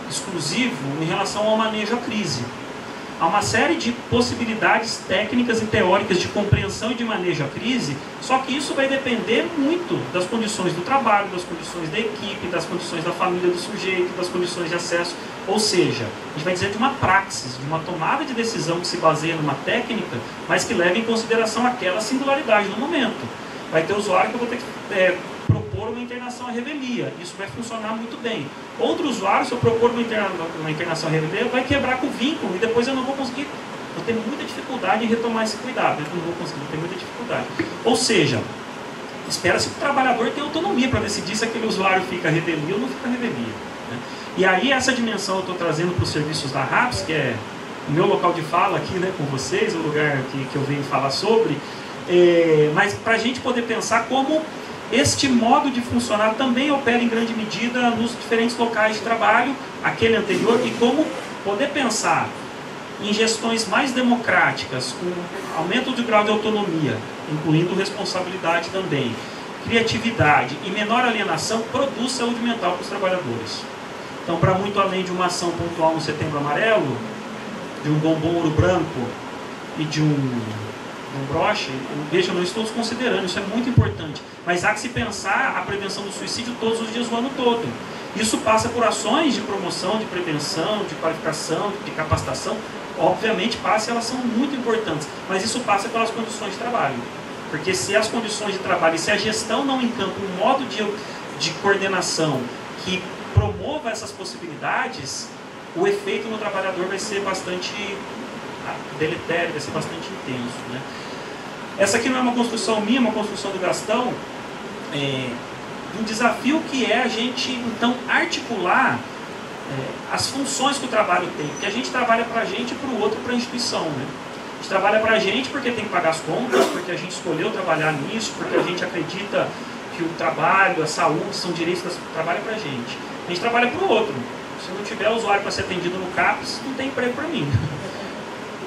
exclusivo em relação ao manejo à crise. Há uma série de possibilidades técnicas e teóricas de compreensão e de manejo à crise, só que isso vai depender muito das condições do trabalho, das condições da equipe, das condições da família do sujeito, das condições de acesso. Ou seja, a gente vai dizer de uma praxis, de uma tomada de decisão que se baseia numa técnica, mas que leva em consideração aquela singularidade no momento. Vai ter usuário que eu vou ter que propor uma internação à revelia. Isso vai funcionar muito bem. Outro usuário, se eu propor uma internação à revelia, vai quebrar com o vínculo e depois eu não vou conseguir. Eu tenho muita dificuldade em retomar esse cuidado. Eu não vou conseguir, eu tenho muita dificuldade. Ou seja, espera-se que o trabalhador tenha autonomia para decidir se aquele usuário fica à revelia ou não fica à revelia. Né? E aí essa dimensão eu estou trazendo para os serviços da RAPS, que é o meu local de fala aqui, né, com vocês, o lugar que eu venho falar sobre, mas para a gente poder pensar como este modo de funcionar também opera em grande medida nos diferentes locais de trabalho, aquele anterior, e como poder pensar em gestões mais democráticas, com aumento do grau de autonomia, incluindo responsabilidade também, criatividade e menor alienação, produz saúde mental para os trabalhadores. Então, para muito além de uma ação pontual no Setembro Amarelo, de um bombom ouro branco e de um broche, veja, eu não estou desconsiderando, isso é muito importante, mas há que se pensar a prevenção do suicídio todos os dias do ano todo. Isso passa por ações de promoção, de prevenção, de qualificação, de capacitação, obviamente passa e elas são muito importantes, mas isso passa pelas condições de trabalho, porque se as condições de trabalho, e se a gestão não encampa um modo de coordenação que promova essas possibilidades, o efeito no trabalhador vai ser bastante deletério, vai ser bastante intenso, né? Essa aqui não é uma construção minha, é uma construção do Gastão, um desafio que é a gente, então, articular as funções que o trabalho tem, porque a gente trabalha para a gente e para o outro, para a instituição, né? A gente trabalha para a gente porque tem que pagar as contas, porque a gente escolheu trabalhar nisso, porque a gente acredita que o trabalho, a saúde são direitos que trabalha para a gente. A gente trabalha para o outro. Se não tiver usuário para ser atendido no CAPS, não tem emprego para mim.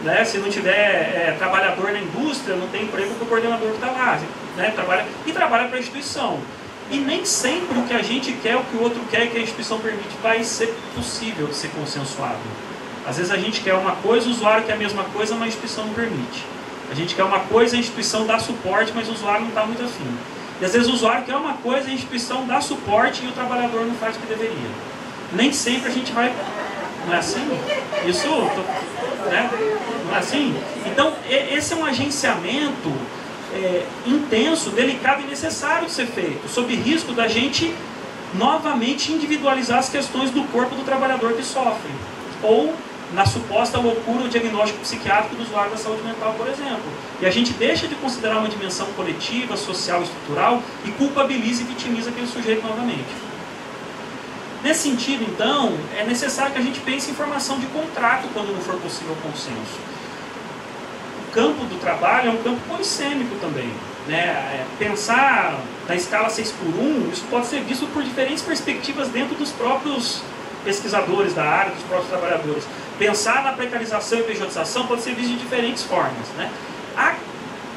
Né? Se não tiver trabalhador na indústria, não tem emprego para o coordenador que está lá. Né? Trabalha para a instituição. E nem sempre o que a gente quer, o que o outro quer e que a instituição permite vai ser possível de ser consensuado. Às vezes a gente quer uma coisa, o usuário quer a mesma coisa, mas a instituição não permite. A gente quer uma coisa, a instituição dá suporte, mas o usuário não está muito afim. E às vezes o usuário quer uma coisa, a instituição dá suporte e o trabalhador não faz o que deveria. Nem sempre a gente vai... Não é assim? Isso... Né? Não é assim? Então, esse é um agenciamento intenso, delicado e necessário de ser feito, sob risco da gente novamente individualizar as questões do corpo do trabalhador que sofre, ou na suposta loucura o diagnóstico psiquiátrico do usuário da saúde mental, por exemplo. E a gente deixa de considerar uma dimensão coletiva, social, estrutural e culpabiliza e vitimiza aquele sujeito novamente. Nesse sentido, então, é necessário que a gente pense em formação de contrato quando não for possível consenso. O campo do trabalho é um campo polissêmico também. Né? Pensar na escala 6x1, isso pode ser visto por diferentes perspectivas dentro dos próprios pesquisadores da área, dos próprios trabalhadores. Pensar na precarização e pejotização pode ser visto de diferentes formas. Né? Há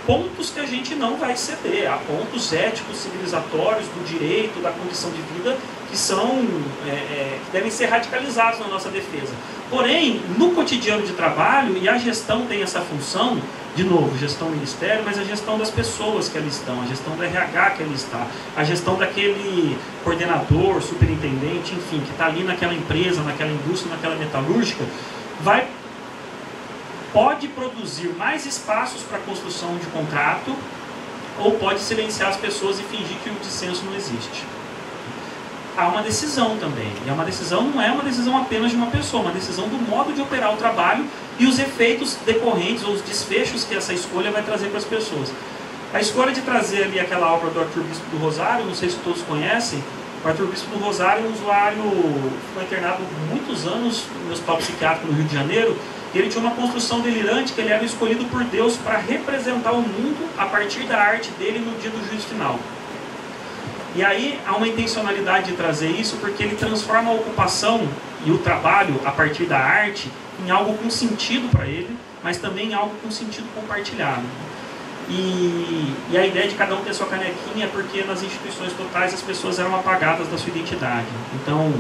pontos que a gente não vai ceder, há pontos éticos, civilizatórios, do direito, da condição de vida, que são, que devem ser radicalizados na nossa defesa. Porém, no cotidiano de trabalho, e a gestão tem essa função, de novo, gestão do ministério, mas a gestão das pessoas que ali estão, a gestão do RH que ali está, a gestão daquele coordenador, superintendente, enfim, que está ali naquela empresa, naquela indústria, naquela metalúrgica, pode produzir mais espaços para a construção de contrato, ou pode silenciar as pessoas e fingir que o dissenso não existe. Há uma decisão também, e uma decisão não é uma decisão apenas de uma pessoa, uma decisão do modo de operar o trabalho e os efeitos decorrentes ou os desfechos que essa escolha vai trazer para as pessoas. A escolha de trazer ali aquela obra do Arthur Bispo do Rosário, não sei se todos conhecem, o Arthur Bispo do Rosário é um usuário, ficou internado muitos anos no hospital psiquiátrico no Rio de Janeiro, e ele tinha uma construção delirante que ele era escolhido por Deus para representar o mundo a partir da arte dele no dia do juízo final. E aí há uma intencionalidade de trazer isso porque ele transforma a ocupação e o trabalho a partir da arte em algo com sentido para ele, mas também em algo com sentido compartilhado. E a ideia de cada um ter sua canequinha é porque nas instituições totais as pessoas eram apagadas da sua identidade. Então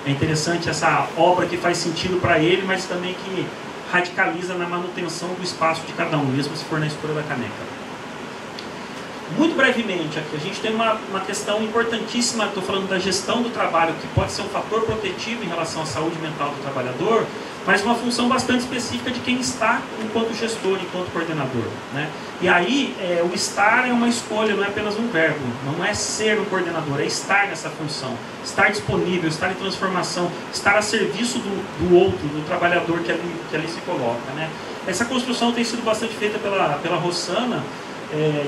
é interessante essa obra que faz sentido para ele, mas também que radicaliza na manutenção do espaço de cada um, mesmo se for na escolha da caneca. Muito brevemente, aqui a gente tem uma questão importantíssima, estou falando da gestão do trabalho, que pode ser um fator protetivo em relação à saúde mental do trabalhador, mas uma função bastante específica de quem está enquanto gestor, enquanto coordenador, né? E aí, o estar é uma escolha, não é apenas um verbo, não é ser um coordenador, é estar nessa função, estar disponível, estar em transformação, estar a serviço do outro, do trabalhador que ali se coloca, né? Essa construção tem sido bastante feita pela Rossana,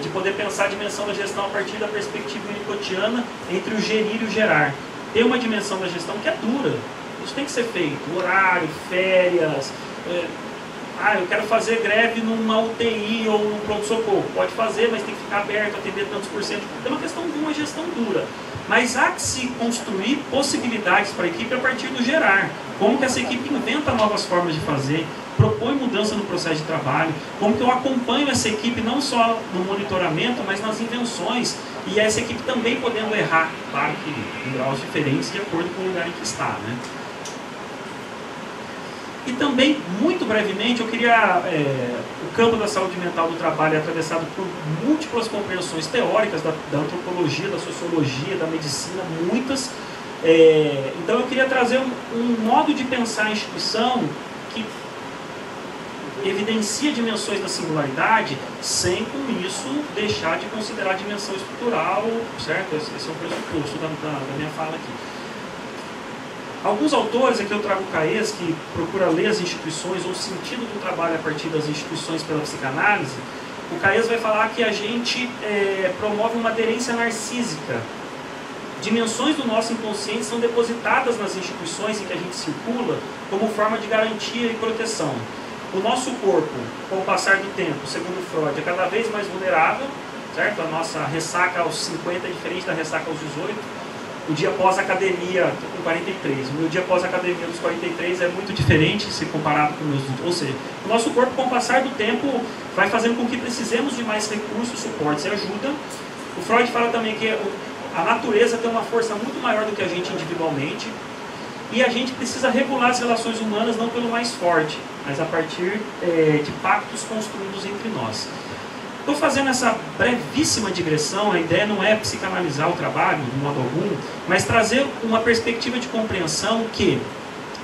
de poder pensar a dimensão da gestão a partir da perspectiva unicotiana entre o gerir e o gerar. Tem uma dimensão da gestão que é dura, isso tem que ser feito, horário, férias, eu quero fazer greve numa UTI ou num pronto-socorro, pode fazer, mas tem que ficar aberto, atender tantos por cento, é uma questão de uma gestão dura. Mas há que se construir possibilidades para a equipe a partir do gerar, como que essa equipe inventa novas formas de fazer, propõe mudança no processo de trabalho, como que eu acompanho essa equipe não só no monitoramento, mas nas invenções, e essa equipe também podendo errar, claro que em graus diferentes de acordo com o lugar em que está, né? E também, muito brevemente, eu queria... o campo da saúde mental do trabalho é atravessado por múltiplas compreensões teóricas da antropologia, da sociologia, da medicina, muitas. Então eu queria trazer um modo de pensar a instituição que evidencia dimensões da singularidade, sem com isso deixar de considerar a dimensão estrutural, certo? Esse é o pressuposto da minha fala aqui. Alguns autores, aqui eu trago o Caes, que procura ler as instituições ou o sentido do trabalho a partir das instituições pela psicanálise. O Caes vai falar que a gente promove uma aderência narcísica. Dimensões do nosso inconsciente são depositadas nas instituições em que a gente circula como forma de garantia e proteção. O nosso corpo, com o passar do tempo, segundo Freud, é cada vez mais vulnerável, certo? A nossa ressaca aos 50 é diferente da ressaca aos 18. O dia após a academia, estou com 43, o meu dia após a academia dos 43 é muito diferente se comparado com os meus... Ou seja, o nosso corpo, com o passar do tempo, vai fazendo com que precisemos de mais recursos, suportes e ajuda. O Freud fala também que a natureza tem uma força muito maior do que a gente individualmente, e a gente precisa regular as relações humanas não pelo mais forte, mas a partir de pactos construídos entre nós. Estou fazendo essa brevíssima digressão, a ideia não é psicanalizar o trabalho, de modo algum, mas trazer uma perspectiva de compreensão que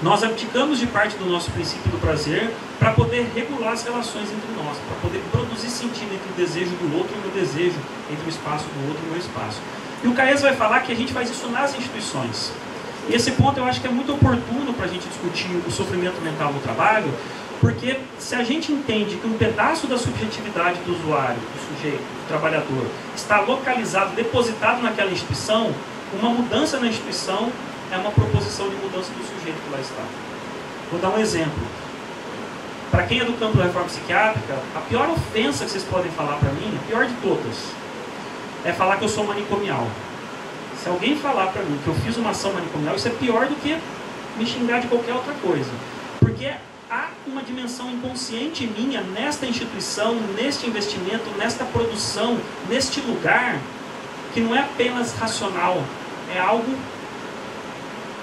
nós abdicamos de parte do nosso princípio do prazer para poder regular as relações entre nós, para poder produzir sentido entre o desejo do outro e o meu desejo, entre o espaço do outro e o meu espaço. E o Caes vai falar que a gente faz isso nas instituições. E esse ponto eu acho que é muito oportuno para a gente discutir o sofrimento mental no trabalho, porque se a gente entende que um pedaço da subjetividade do usuário, do sujeito, do trabalhador, está localizado, depositado naquela instituição, uma mudança na instituição é uma proposição de mudança do sujeito que lá está. Vou dar um exemplo. Para quem é do campo da reforma psiquiátrica, a pior ofensa que vocês podem falar para mim, a pior de todas, é falar que eu sou manicomial. Se alguém falar para mim que eu fiz uma ação manicomial, isso é pior do que me xingar de qualquer outra coisa. Porque há uma dimensão inconsciente minha nesta instituição, neste investimento, nesta produção, neste lugar, que não é apenas racional, é algo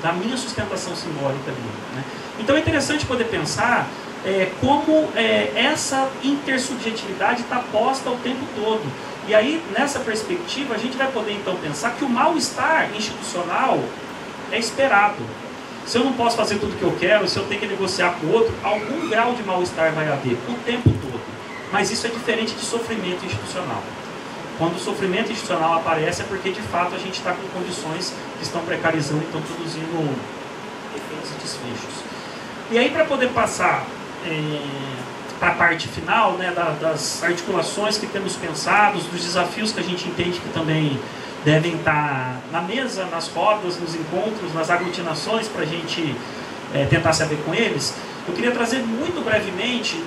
da minha sustentação simbólica ali, né? Então é interessante poder pensar como essa intersubjetividade está posta o tempo todo. E aí, nessa perspectiva, a gente vai poder então pensar que o mal-estar institucional é esperado. Se eu não posso fazer tudo o que eu quero, se eu tenho que negociar com o outro, algum grau de mal-estar vai haver o tempo todo. Mas isso é diferente de sofrimento institucional. Quando o sofrimento institucional aparece é porque, de fato, a gente está com condições que estão precarizando e estão produzindo efeitos e desfechos. E aí, para poder passar para a parte final, né, das articulações que temos pensados, dos desafios que a gente entende que também devem estar na mesa, nas rodas, nos encontros, nas aglutinações, para a gente tentar se haver com eles, eu queria trazer muito brevemente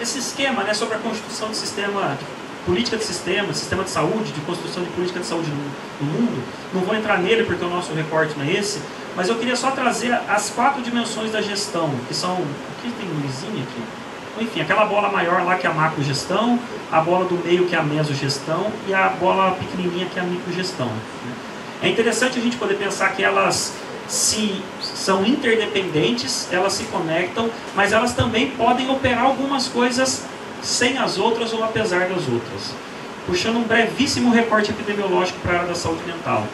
esse esquema, né, sobre a constituição de sistema, política de sistema de saúde, de construção de política de saúde no mundo. Não vou entrar nele porque o nosso recorte não é esse, mas eu queria só trazer as 4 dimensões da gestão, que são, aqui tem um lisinho aqui, enfim, aquela bola maior lá que é a macrogestão, a bola do meio que é a mesogestão e a bola pequenininha que é a microgestão. É interessante a gente poder pensar que elas são interdependentes, elas se conectam, mas elas também podem operar algumas coisas sem as outras ou apesar das outras. Puxando um brevíssimo recorte epidemiológico para a área da saúde mental.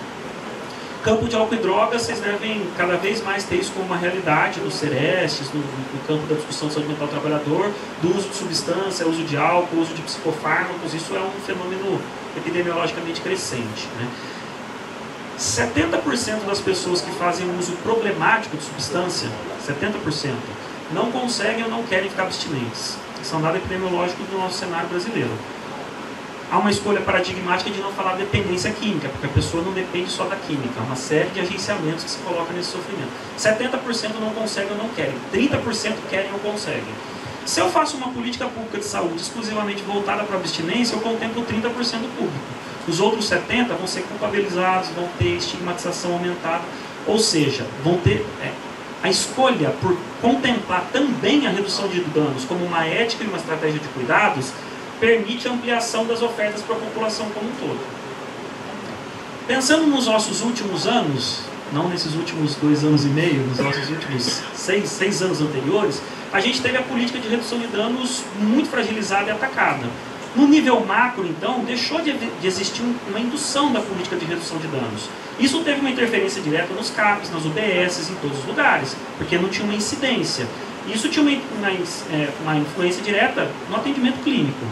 Campo de álcool e drogas, vocês devem cada vez mais ter isso como uma realidade nos CERESTs, no campo da discussão de saúde mental do trabalhador, do uso de substância, uso de álcool, uso de psicofármacos. Isso é um fenômeno epidemiologicamente crescente, né? 70% das pessoas que fazem uso problemático de substância, 70%, não conseguem ou não querem ficar abstinentes. Isso é um dado epidemiológico do nosso cenário brasileiro. Há uma escolha paradigmática de não falar dependência química, porque a pessoa não depende só da química. Há uma série de agenciamentos que se colocam nesse sofrimento. 70% não conseguem ou não querem. 30% querem ou conseguem. Se eu faço uma política pública de saúde exclusivamente voltada para a abstinência, eu contemplo 30% do público. Os outros 70% vão ser culpabilizados, vão ter estigmatização aumentada. Ou seja, vão ter a escolha por contemplar também a redução de danos como uma ética e uma estratégia de cuidados, permite a ampliação das ofertas para a população como um todo. Pensando nos nossos últimos anos, não nesses últimos 2 anos e meio, nos nossos últimos 6 anos anteriores, a gente teve a política de redução de danos muito fragilizada e atacada. No nível macro, então, deixou de existir uma indução da política de redução de danos. Isso teve uma interferência direta nos CAPs, nas UBSs, em todos os lugares, porque não tinha uma incidência. Isso tinha uma influência direta no atendimento clínico.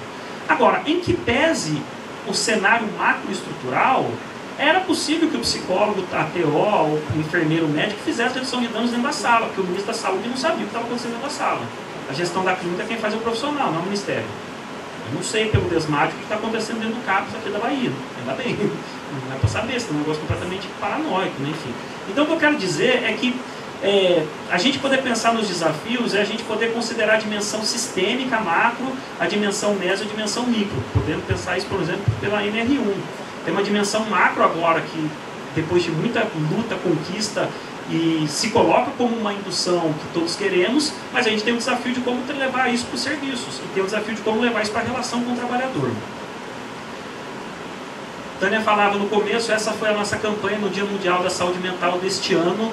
Agora, em que pese o cenário macroestrutural, era possível que o psicólogo, a TO, o enfermeiro, o médico fizesse redução de danos dentro da sala, porque o ministro da Saúde não sabia o que estava acontecendo dentro da sala. A gestão da clínica quem faz é o profissional, não é o Ministério. Eu não sei pelo desmático o que está acontecendo dentro do CAPS aqui da Bahia. Ainda bem, não é para saber, esse é um negócio completamente paranoico, né? Enfim. Então o que eu quero dizer é que a gente poder pensar nos desafios é a gente poder considerar a dimensão sistêmica macro, a dimensão meso e a dimensão micro, podendo pensar isso, por exemplo, pela NR1. Tem uma dimensão macro agora que, depois de muita luta, conquista, e se coloca como uma indução que todos queremos, mas a gente tem o desafio de como levar isso para os serviços, e tem o desafio de como levar isso para a relação com o trabalhador. Tânia falava no começo, essa foi a nossa campanha no Dia Mundial da Saúde Mental deste ano.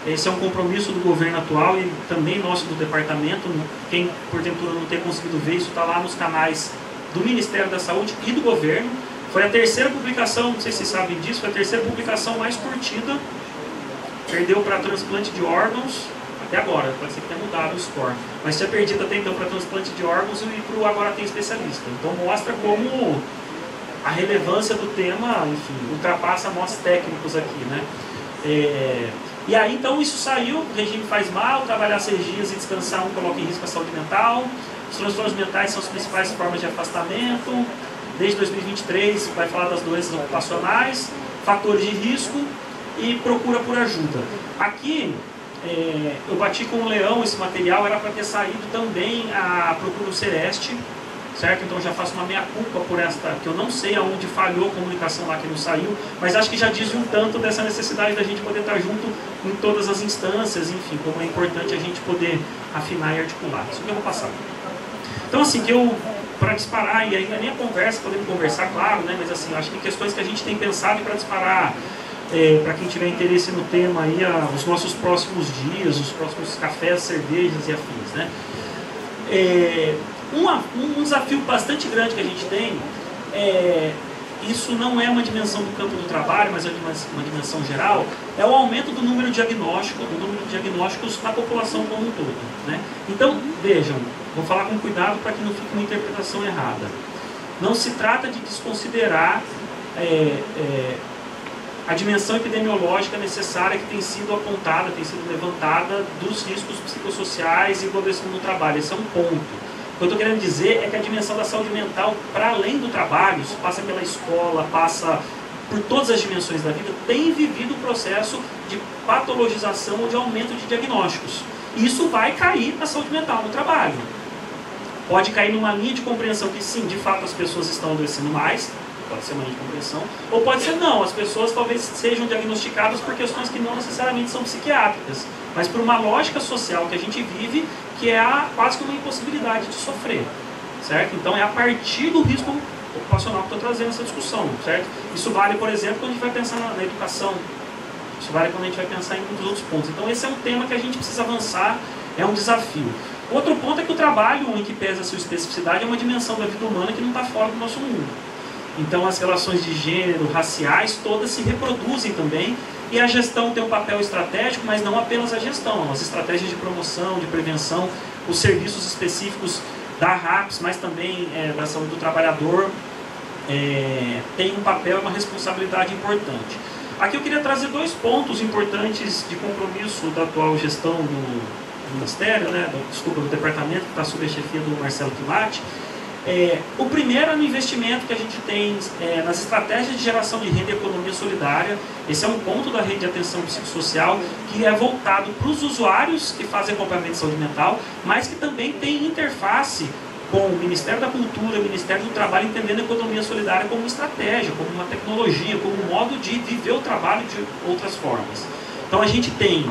Esse é um compromisso do governo atual e também nosso do departamento. Quem, porventura, não ter conseguido ver isso, está lá nos canais do Ministério da Saúde e do governo. Foi a 3ª publicação, não sei se vocês sabem disso, foi a 3ª publicação mais curtida. Perdeu para transplante de órgãos, até agora, pode ser que tenha mudado o score. Mas tinha perdido até então para transplante de órgãos e para o Agora Tem Especialista. Então mostra como a relevância do tema, enfim, ultrapassa nós técnicos aqui, né? E aí, então, isso saiu, o regime faz mal, trabalhar 6 dias e descansar um coloca em risco a saúde mental, os transtornos mentais são as principais formas de afastamento, desde 2023 vai falar das doenças ocupacionais, fatores de risco e procura por ajuda. Aqui, eu bati com o Leão, esse material era para ter saído também a procura do CEREST, certo? Então já faço uma meia-culpa por esta, que eu não sei aonde falhou a comunicação lá que não saiu, mas acho que já diz um tanto dessa necessidade da gente poder estar junto em todas as instâncias, enfim, como é importante a gente poder afinar e articular. Isso que eu vou passar. Então assim, que eu, para disparar, e ainda nem a conversa, podemos conversar, claro, né? Mas assim, acho que questões que a gente tem pensado para disparar para quem tiver interesse no tema, aí, os nossos próximos dias, os próximos cafés, cervejas e afins, né? Um desafio bastante grande que a gente tem, isso não é uma dimensão do campo do trabalho, mas é uma dimensão geral, é o aumento do número de diagnósticos na população como um todo, né? Então, vejam, vou falar com cuidado para que não fique uma interpretação errada. Não se trata de desconsiderar a dimensão epidemiológica necessária que tem sido apontada, tem sido levantada dos riscos psicossociais e do adoecimento no trabalho. Esse é um ponto. O que eu estou querendo dizer é que a dimensão da saúde mental, para além do trabalho, isso passa pela escola, passa por todas as dimensões da vida, tem vivido o processo de patologização ou de aumento de diagnósticos. E isso vai cair na saúde mental no trabalho. Pode cair numa linha de compreensão que sim, de fato as pessoas estão adoecendo mais, pode ser uma linha de compreensão, ou pode ser não, as pessoas talvez sejam diagnosticadas por questões que não necessariamente são psiquiátricas, mas por uma lógica social que a gente vive, que é quase que uma impossibilidade de sofrer, certo? Então é a partir do risco ocupacional que estou trazendo essa discussão, certo? Isso vale, por exemplo, quando a gente vai pensar na educação, isso vale quando a gente vai pensar em muitos outros pontos. Então esse é um tema que a gente precisa avançar, é um desafio. Outro ponto é que o trabalho, em que pesa a sua especificidade, é uma dimensão da vida humana que não está fora do nosso mundo. Então as relações de gênero, raciais, todas se reproduzem também, e a gestão tem um papel estratégico, mas não apenas a gestão, as estratégias de promoção, de prevenção, os serviços específicos da RAPS, mas também da saúde do trabalhador, tem um papel e uma responsabilidade importante. Aqui eu queria trazer 2 pontos importantes de compromisso da atual gestão do Ministério, do departamento que está sob a chefia do Marcelo Quimati. O primeiro é no investimento que a gente tem nas estratégias de geração de renda e economia solidária. Esse é um ponto da rede de atenção psicossocial que é voltado para os usuários que fazem acompanhamento de saúde mental, mas que também tem interface com o Ministério da Cultura, o Ministério do Trabalho, entendendo a economia solidária como uma estratégia, como uma tecnologia, como um modo de viver o trabalho de outras formas. Então a gente tem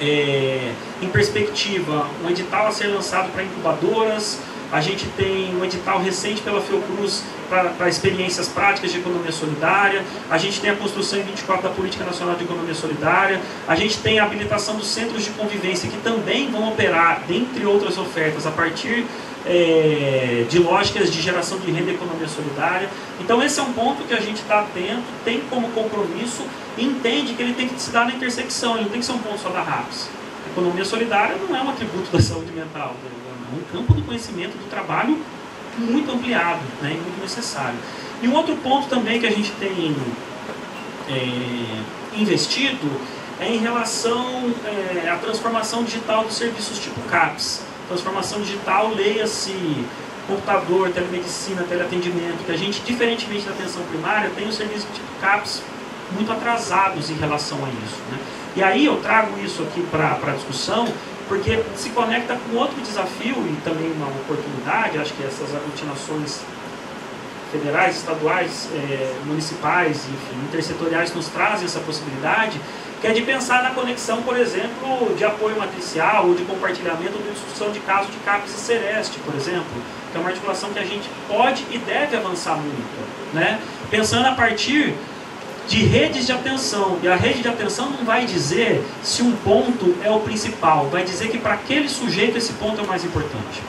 em perspectiva um edital a ser lançado para incubadoras, a gente tem um edital recente pela Fiocruz para experiências práticas de economia solidária, a gente tem a construção em 24 da Política Nacional de Economia Solidária, a gente tem a habilitação dos centros de convivência que também vão operar, dentre outras ofertas, a partir de lógicas de geração de renda e economia solidária. Então esse é um ponto que a gente está atento, tem como compromisso e entende que ele tem que se dar na intersecção, ele não tem que ser um ponto só da RAPS. A economia solidária não é um atributo da saúde mental, é um campo do conhecimento do trabalho muito ampliado, e muito necessário. E um outro ponto também que a gente tem investido é em relação à transformação digital dos serviços tipo CAPS. Transformação digital, leia-se computador, telemedicina, teleatendimento, que a gente, diferentemente da atenção primária, tem os serviços tipo CAPS muito atrasados em relação a isso, E aí eu trago isso aqui para a discussão, porque se conecta com outro desafio e também uma oportunidade. Acho que essas aglutinações federais, estaduais, municipais, enfim, intersetoriais nos trazem essa possibilidade, que é de pensar na conexão, por exemplo, de apoio matricial ou de compartilhamento de discussão de casos de CAPS e Sereste, por exemplo, que é uma articulação que a gente pode e deve avançar muito, Pensando a partir de redes de atenção, e a rede de atenção não vai dizer se um ponto é o principal, vai dizer que para aquele sujeito esse ponto é o mais importante.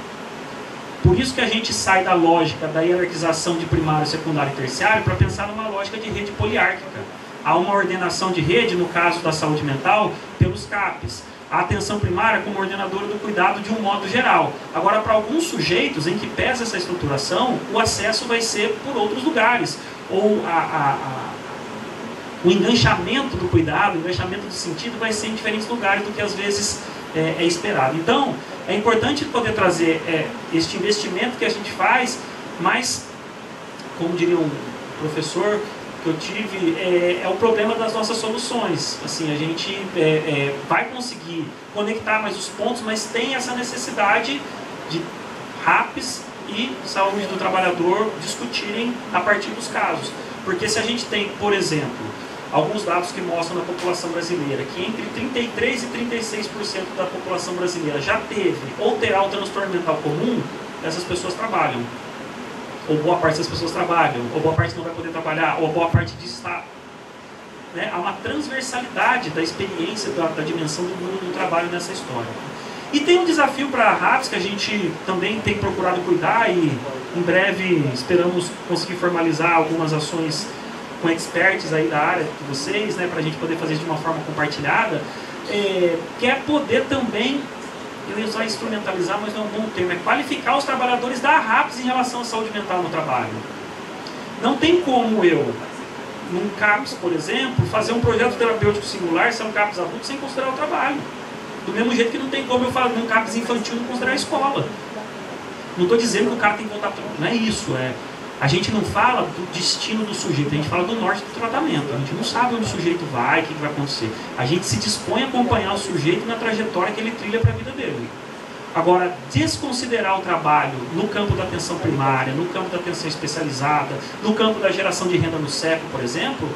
Por isso que a gente sai da lógica da hierarquização de primário, secundário e terciário para pensar numa lógica de rede poliárquica. Há uma ordenação de rede, no caso da saúde mental, pelos CAPs. A atenção primária como ordenadora do cuidado de um modo geral. Agora, para alguns sujeitos em que pesa essa estruturação, o acesso vai ser por outros lugares. Ou o enganchamento do cuidado, o enganchamento do sentido vai ser em diferentes lugares do que às vezes é esperado. Então, é importante poder trazer este investimento que a gente faz, mas, como diria um professor que eu tive, é o problema das nossas soluções. Assim, a gente vai conseguir conectar mais os pontos, mas tem essa necessidade de RAPS e saúde do trabalhador discutirem a partir dos casos. Porque se a gente tem, por exemplo, alguns dados que mostram na população brasileira que entre 33% e 36% da população brasileira já teve ou terá um transtorno mental comum, essas pessoas trabalham. Ou boa parte das pessoas trabalham, ou boa parte não vai poder trabalhar, ou boa parte disso está né, há uma transversalidade da experiência, da dimensão do mundo do trabalho nessa história. E tem um desafio para a RAPS que a gente também tem procurado cuidar e em breve esperamos conseguir formalizar algumas ações com experts aí da área de vocês, né, para a gente poder fazer de uma forma compartilhada, que é poder também, eu ia usar instrumentalizar, mas não é um bom termo, é qualificar os trabalhadores da RAPS em relação à saúde mental no trabalho. Não tem como eu, num CAPS, por exemplo, fazer um projeto terapêutico singular, se é um CAPS adulto, sem considerar o trabalho. Do mesmo jeito que não tem como eu fazer num CAPS infantil não considerar a escola. Não estou dizendo que o cara tem que voltar para o trabalho, não é isso. A gente não fala do destino do sujeito, a gente fala do norte do tratamento. A gente não sabe onde o sujeito vai, o que vai acontecer. A gente se dispõe a acompanhar o sujeito na trajetória que ele trilha para a vida dele. Agora, desconsiderar o trabalho no campo da atenção primária, no campo da atenção especializada, no campo da geração de renda no CEP, por exemplo,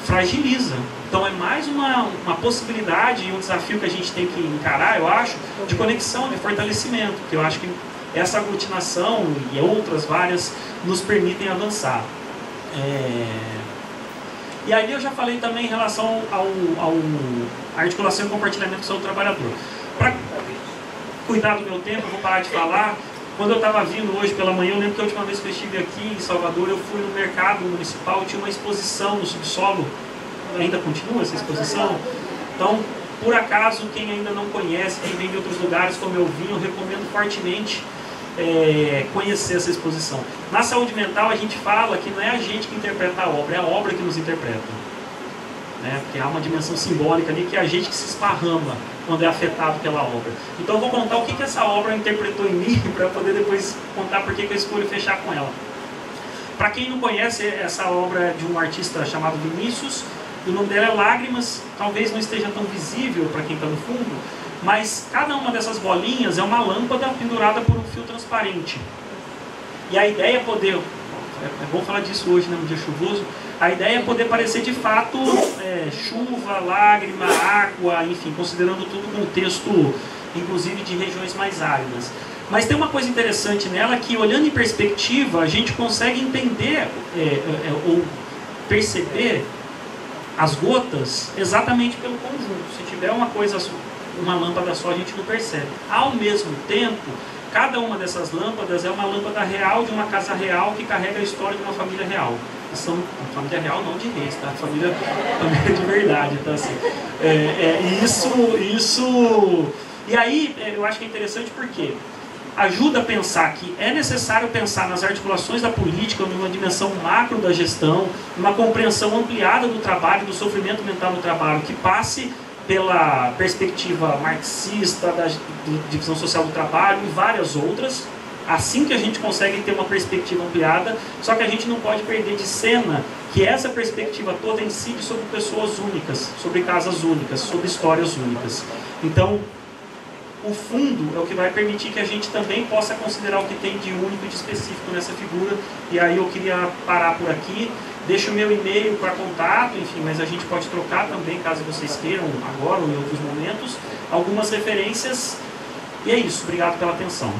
fragiliza. Então é mais uma possibilidade e um desafio que a gente tem que encarar, eu acho, de conexão, de fortalecimento, que eu acho que essa aglutinação e outras várias nos permitem avançar. E aí eu já falei também em relação à articulação e compartilhamento do trabalhador. Para cuidar do meu tempo, eu vou parar de falar. Quando eu estava vindo hoje pela manhã, eu lembro que a última vez que eu estive aqui em Salvador, eu fui no mercado municipal, tinha uma exposição no subsolo, ainda continua essa exposição. Então, por acaso, quem ainda não conhece, quem vem de outros lugares como eu vim, eu recomendo fortemente conhecer essa exposição. Na saúde mental, a gente fala que não é a gente que interpreta a obra, é a obra que nos interpreta. Porque há uma dimensão simbólica ali que é a gente que se esparrama quando é afetado pela obra. Então eu vou contar o que essa obra interpretou em mim para poder depois contar por que eu escolho fechar com ela. Para quem não conhece, essa obra é de um artista chamado Vinícius, o nome dela é Lágrimas, talvez não esteja tão visível para quem está no fundo, mas cada uma dessas bolinhas é uma lâmpada pendurada por um fio transparente. E a ideia é poder, é bom falar disso hoje, né, um dia chuvoso, a ideia é poder parecer de fato chuva, lágrima, água, enfim, considerando todo o contexto, inclusive de regiões mais áridas. Mas tem uma coisa interessante nela que, olhando em perspectiva, a gente consegue entender ou perceber as gotas exatamente pelo conjunto. Se tiver uma lâmpada só, a gente não percebe. Ao mesmo tempo, cada uma dessas lâmpadas é uma lâmpada real de uma casa real que carrega a história de uma família real. São família real não de reis, tá? Família de verdade, tá assim. E aí eu acho que é interessante porque ajuda a pensar que é necessário pensar nas articulações da política, numa dimensão macro da gestão, uma compreensão ampliada do trabalho, do sofrimento mental no trabalho, que passe pela perspectiva marxista, da divisão social do trabalho e várias outras. Assim que a gente consegue ter uma perspectiva ampliada, só que a gente não pode perder de cena que essa perspectiva toda incide sobre pessoas únicas, sobre casas únicas, sobre histórias únicas. Então, o fundo é o que vai permitir que a gente também possa considerar o que tem de único e de específico nessa figura. E aí eu queria parar por aqui. Deixo o meu e-mail para contato, enfim, mas a gente pode trocar também, caso vocês queiram, agora ou em outros momentos, algumas referências. E é isso. Obrigado pela atenção.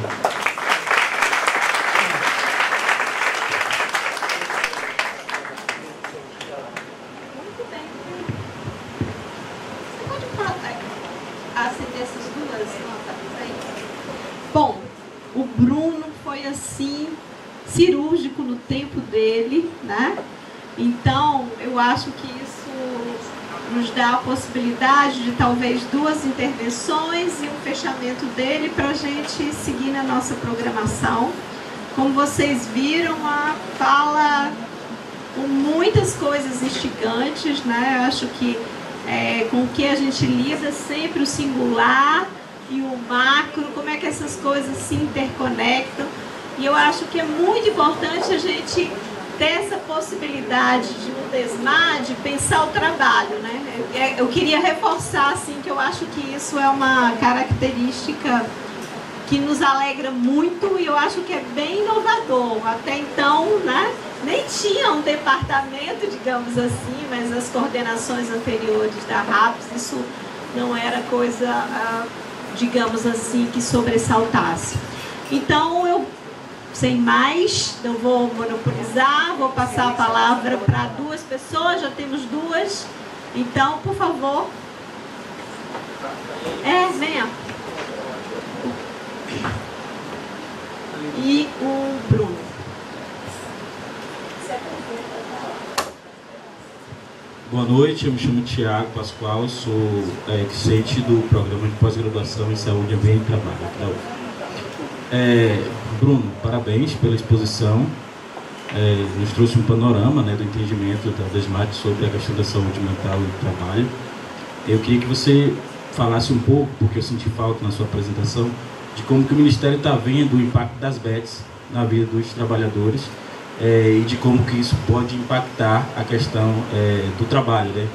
Bom, o Bruno foi assim, cirúrgico no tempo dele, né? Então, eu acho que isso nos dá a possibilidade de talvez 2 intervenções e um fechamento dele para a gente seguir na nossa programação. Como vocês viram, a fala com muitas coisas instigantes, né? Eu acho que com o que a gente lida sempre o singular e o macro, como é que essas coisas se interconectam. E eu acho que é muito importante a gente ter essa possibilidade de no DESMAD pensar o trabalho, né? Eu queria reforçar assim, que eu acho que isso é uma característica que nos alegra muito e eu acho que é bem inovador. Até então, né, nem tinha um departamento, digamos assim, mas as coordenações anteriores da RAPS, isso não era coisa, digamos assim, que sobressaltasse. Então, eu sem mais, não vou monopolizar, vou passar a palavra para 2 pessoas, já temos 2. Então, por favor. Venha. E o Bruno. Boa noite, eu me chamo Tiago Pascoal, sou docente do Programa de Pós-Graduação em Saúde, Ambiente e Trabalho da UF. Bruno, parabéns pela exposição, nos trouxe um panorama, né, do entendimento da SMART sobre a questão da saúde mental e do trabalho. Eu queria que você falasse um pouco, porque eu senti falta na sua apresentação, de como que o Ministério está vendo o impacto das BETs na vida dos trabalhadores, e de como que isso pode impactar a questão do trabalho, né?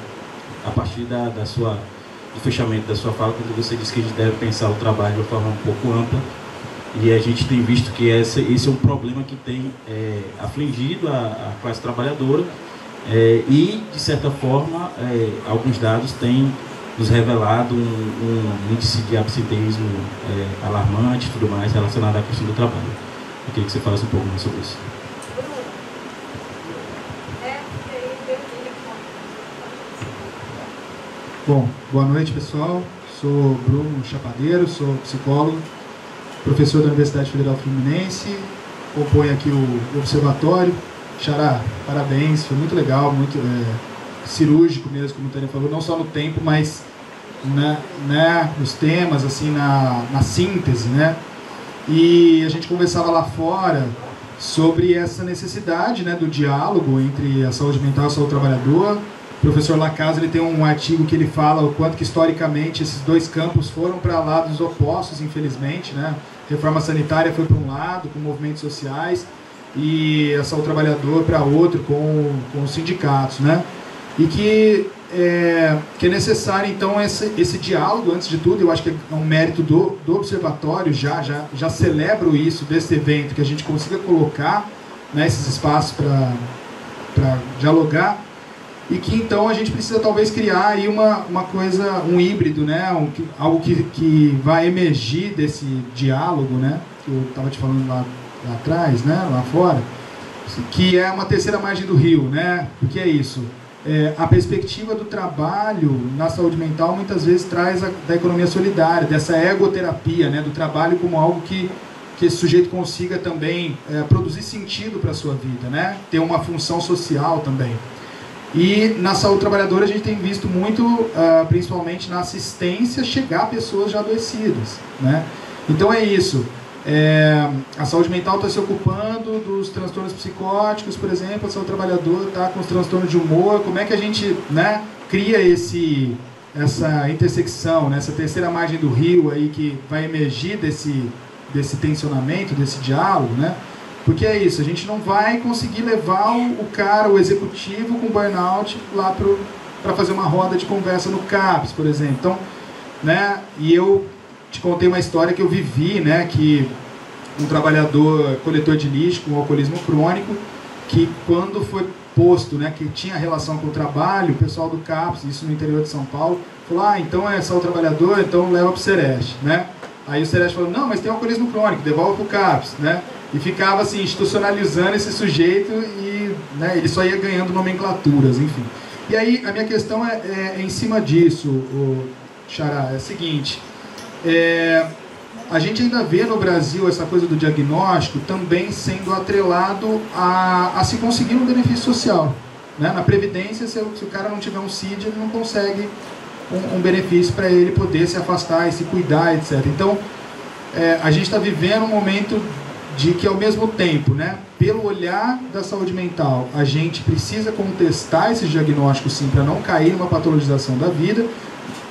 A partir do fechamento da sua fala, quando você disse que a gente deve pensar o trabalho de uma forma um pouco ampla, e a gente tem visto que esse é um problema que tem afligido a classe trabalhadora, e, de certa forma, alguns dados têm nos revelado um índice de absenteísmo alarmante e tudo mais relacionado à questão do trabalho. Eu queria que você falasse um pouco mais sobre isso. Bom, boa noite, pessoal. Sou Bruno Chapadeiro, sou psicólogo, professor da Universidade Federal Fluminense, componho aqui o observatório. Xará, parabéns, foi muito legal, muito cirúrgico mesmo, como o Tânia falou, não só no tempo, mas nos temas, assim, na síntese, né? E a gente conversava lá fora sobre essa necessidade, né, do diálogo entre a saúde mental e a saúde trabalhadora. O professor Lacasa, ele tem um artigo que ele fala o quanto que historicamente esses 2 campos foram para lados opostos, infelizmente, né? Reforma sanitária foi para um lado, com movimentos sociais, e a saúde trabalhadora para outro, com os sindicatos, né? E que é necessário, então, esse diálogo, antes de tudo. Eu acho que é um mérito do observatório, já celebro isso, desse evento, que a gente consiga colocar, né, esses espaços para dialogar, e que, então, a gente precisa, talvez, criar aí uma coisa, um híbrido, né, algo que vai emergir desse diálogo, né, que eu estava te falando lá atrás, né, lá fora, que é uma terceira margem do rio, né, porque é isso. A perspectiva do trabalho na saúde mental muitas vezes traz da economia solidária, dessa egoterapia, né, do trabalho como algo que esse sujeito consiga também produzir sentido para a sua vida, né, ter uma função social também. E na saúde trabalhadora a gente tem visto muito, principalmente na assistência, chegar a pessoas já adoecidas, né? Então é isso. A saúde mental está se ocupando dos transtornos psicóticos, por exemplo, a saúde trabalhadora está com os transtornos de humor. Como é que a gente, né, cria essa intersecção, né, essa terceira margem do rio aí que vai emergir desse tensionamento, desse diálogo, né? Porque é isso, a gente não vai conseguir levar o executivo com burnout lá para fazer uma roda de conversa no CAPS, por exemplo. Então, né, e eu te contei uma história que eu vivi, né, que um trabalhador coletor de lixo com alcoolismo crônico, que quando foi posto, né, que tinha relação com o trabalho, o pessoal do CAPS, isso no interior de São Paulo, falou, então é só o trabalhador, então leva para o Sereste, né? Aí o Sereste falou, não, mas tem alcoolismo crônico, devolve para o CAPS, né? E ficava assim, institucionalizando esse sujeito e, né, ele só ia ganhando nomenclaturas, enfim. E aí a minha questão é em cima disso, Xará, é a seguinte, a gente ainda vê no Brasil essa coisa do diagnóstico também sendo atrelado a se conseguir um benefício social, né? Na Previdência, se o cara não tiver um CID, ele não consegue um benefício para ele poder se afastar e se cuidar, etc. Então, a gente está vivendo um momento de que, ao mesmo tempo, né, pelo olhar da saúde mental, a gente precisa contestar esses diagnósticos, sim, para não cair numa patologização da vida,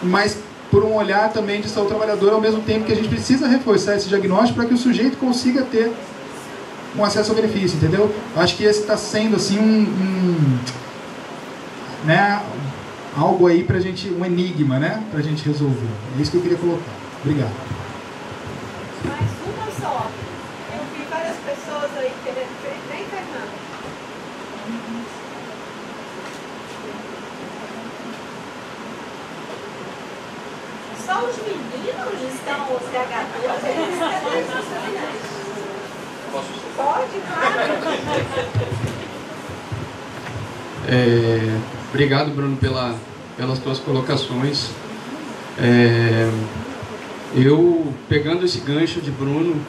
mas por um olhar também de saúde trabalhadora, ao mesmo tempo que a gente precisa reforçar esse diagnóstico para que o sujeito consiga ter um acesso ao benefício, entendeu? Acho que esse está sendo assim né, algo aí pra gente, um enigma, né, pra gente resolver. É isso que eu queria colocar. Obrigado. Mais uma só. Eu vi várias pessoas aí querendo, nem Fernando. Só os meninos estão, os CH12, eles estão. Posso? Pode, claro. Obrigado, Bruno, pelas tuas colocações. Eu, pegando esse gancho de Bruno,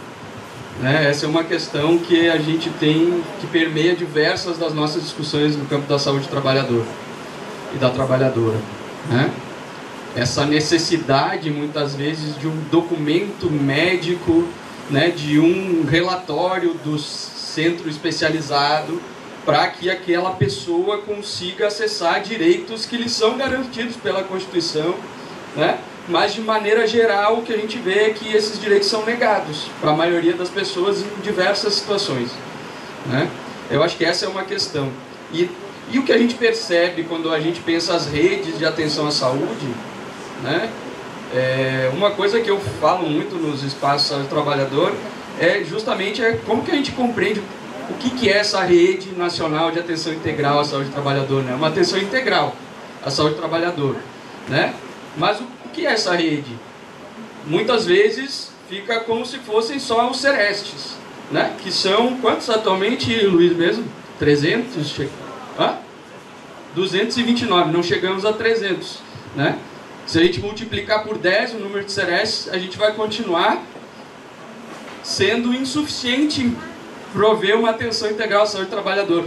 né, essa é uma questão que a gente tem, que permeia diversas das nossas discussões no campo da saúde do trabalhador e da trabalhadora, né? Essa necessidade, muitas vezes, de um documento médico, né, de um relatório do centro especializado, para que aquela pessoa consiga acessar direitos que lhe são garantidos pela Constituição, né? Mas, de maneira geral, o que a gente vê é que esses direitos são negados para a maioria das pessoas em diversas situações, né? Eu acho que essa é uma questão. E o que a gente percebe quando a gente pensa as redes de atenção à saúde, né? Uma coisa que eu falo muito nos espaços do trabalhador é justamente como que a gente compreende o que é essa rede nacional de atenção integral à saúde do trabalhador, né? Uma atenção integral à saúde do trabalhador, né? Mas o que é essa rede? Muitas vezes fica como se fossem só os Serestes, né? Que são, quantos atualmente, Luiz mesmo? 300? 229, não chegamos a 300, né? Se a gente multiplicar por 10 o número de Serestes, a gente vai continuar sendo insuficiente prover uma atenção integral à saúde do trabalhador,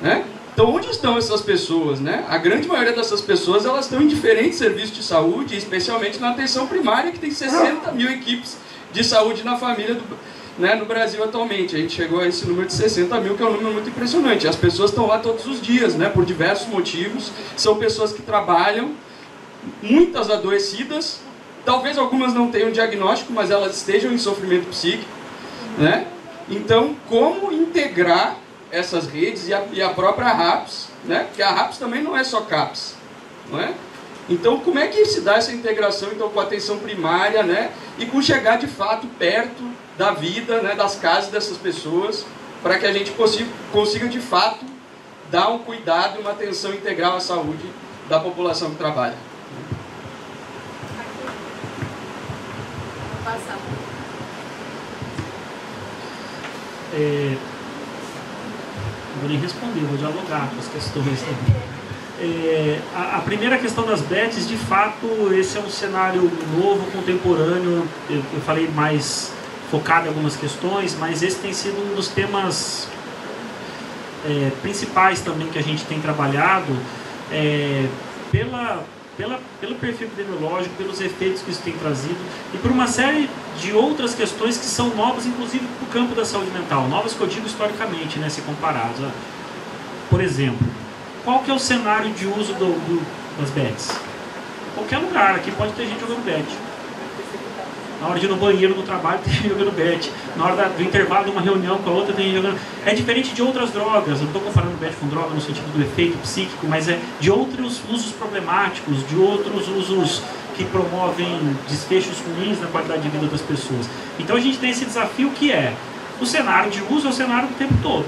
né? Então, onde estão essas pessoas, né? A grande maioria dessas pessoas, elas estão em diferentes serviços de saúde, especialmente na atenção primária, que tem 60 mil equipes de saúde na família no Brasil atualmente. A gente chegou a esse número de 60 mil, que é um número muito impressionante. As pessoas estão lá todos os dias, né? Por diversos motivos. São pessoas que trabalham, muitas adoecidas, talvez algumas não tenham diagnóstico, mas elas estejam em sofrimento psíquico, né? Então, como integrar essas redes e a própria RAPS, né? Porque a RAPS também não é só CAPS, não é? Então, como é que se dá essa integração então, com a atenção primária, né? E com chegar de fato perto da vida, né? Das casas dessas pessoas, para que a gente consiga de fato dar um cuidado e uma atenção integral à saúde da população que trabalha. Vou nem responder, vou dialogar com as questões também. A primeira questão das bets, de fato, esse é um cenário novo, contemporâneo. Eu falei mais focado em algumas questões, mas esse tem sido um dos temas principais também que a gente tem trabalhado pelo perfil epidemiológico, pelos efeitos que isso tem trazido e por uma série de outras questões que são novas, inclusive para o campo da saúde mental, novas que eu digo historicamente, né, se comparadas. Por exemplo, qual que é o cenário de uso das bets? Qualquer lugar, aqui pode ter gente jogando bet. Na hora de ir no banheiro, no trabalho, tem gente jogando bet. Na hora do intervalo de uma reunião com a outra, tem gente jogando. É diferente de outras drogas. Eu não estou comparando bet com droga no sentido do efeito psíquico, mas é de outros usos problemáticos, de outros usos que promovem desfechos ruins na qualidade de vida das pessoas. Então a gente tem esse desafio que é o cenário de uso é o cenário do tempo todo.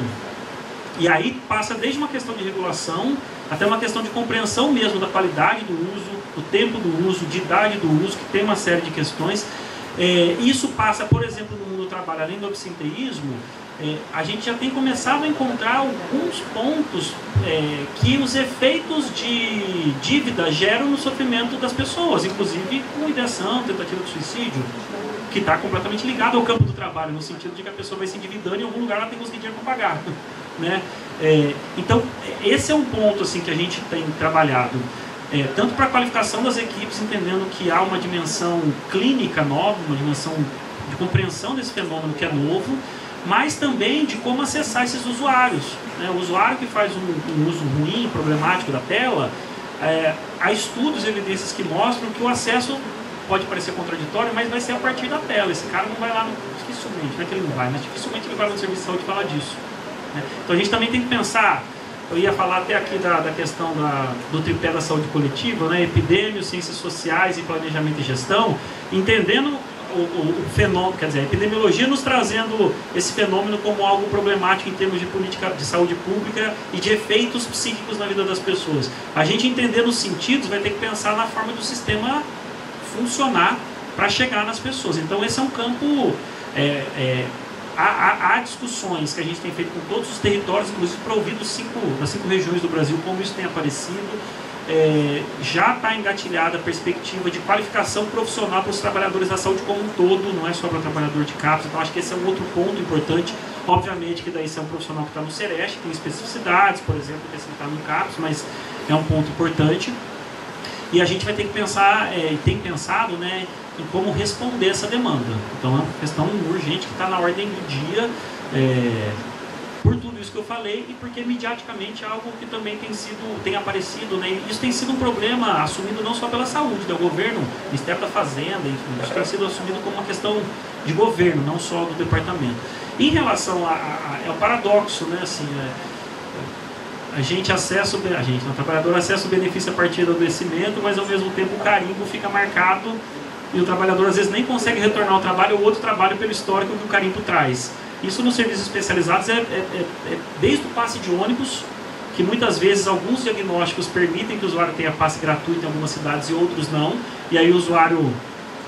E aí passa desde uma questão de regulação até uma questão de compreensão mesmo da qualidade do uso, do tempo do uso, de idade do uso, que tem uma série de questões. Isso passa, por exemplo, no mundo do trabalho, além do absenteísmo, a gente já tem começado a encontrar alguns pontos que os efeitos de dívida geram no sofrimento das pessoas, inclusive com ideação, tentativa de suicídio, que está completamente ligado ao campo do trabalho, no sentido de que a pessoa vai se endividando e em algum lugar ela tem que conseguir dinheiro para pagar, né? Então, esse é um ponto assim, que a gente tem trabalhado. Tanto para a qualificação das equipes, entendendo que há uma dimensão clínica nova, uma dimensão de compreensão desse fenômeno que é novo, mas também de como acessar esses usuários, né? O usuário que faz um uso ruim, problemático da tela, há estudos e evidências que mostram que o acesso pode parecer contraditório, mas vai ser a partir da tela. Esse cara não vai lá, dificilmente, não é que ele não vai, mas dificilmente ele vai lá no serviço de saúde falar disso, né? Então a gente também tem que pensar. Eu ia falar até aqui da questão do tripé da saúde coletiva, né? Epidemia, ciências sociais e planejamento e gestão, entendendo o fenômeno, quer dizer, a epidemiologia nos trazendo esse fenômeno como algo problemático em termos de política de saúde pública e de efeitos psíquicos na vida das pessoas. A gente entendendo os sentidos vai ter que pensar na forma do sistema funcionar para chegar nas pessoas. Então esse é um campo há discussões que a gente tem feito com todos os territórios, inclusive para ouvir das 5 regiões do Brasil, como isso tem aparecido. Já está engatilhada a perspectiva de qualificação profissional para os trabalhadores da saúde como um todo, não é só para o trabalhador de CAPS. Então, acho que esse é um outro ponto importante. Obviamente que daí esse é um profissional que está no Sereste, tem especificidades, por exemplo, que esse não está no CAPS, mas é um ponto importante. E a gente vai ter que pensar, e tem pensado, né, em como responder essa demanda. Então, é uma questão urgente que está na ordem do dia, por tudo isso que eu falei e porque mediaticamente é algo que também tem aparecido, né? Isso tem sido um problema assumido não só pela saúde, do governo, Ministério da Fazenda, enfim, isso tem sido assumido como uma questão de governo, não só do departamento. Em relação é o paradoxo, né? Assim, o trabalhador acessa o benefício a partir do adoecimento, mas ao mesmo tempo o carimbo fica marcado e o trabalhador às vezes nem consegue retornar ao trabalho ou outro trabalho pelo histórico que o carimbo traz. Isso nos serviços especializados desde o passe de ônibus, que muitas vezes alguns diagnósticos permitem que o usuário tenha passe gratuito em algumas cidades e outros não, e aí o usuário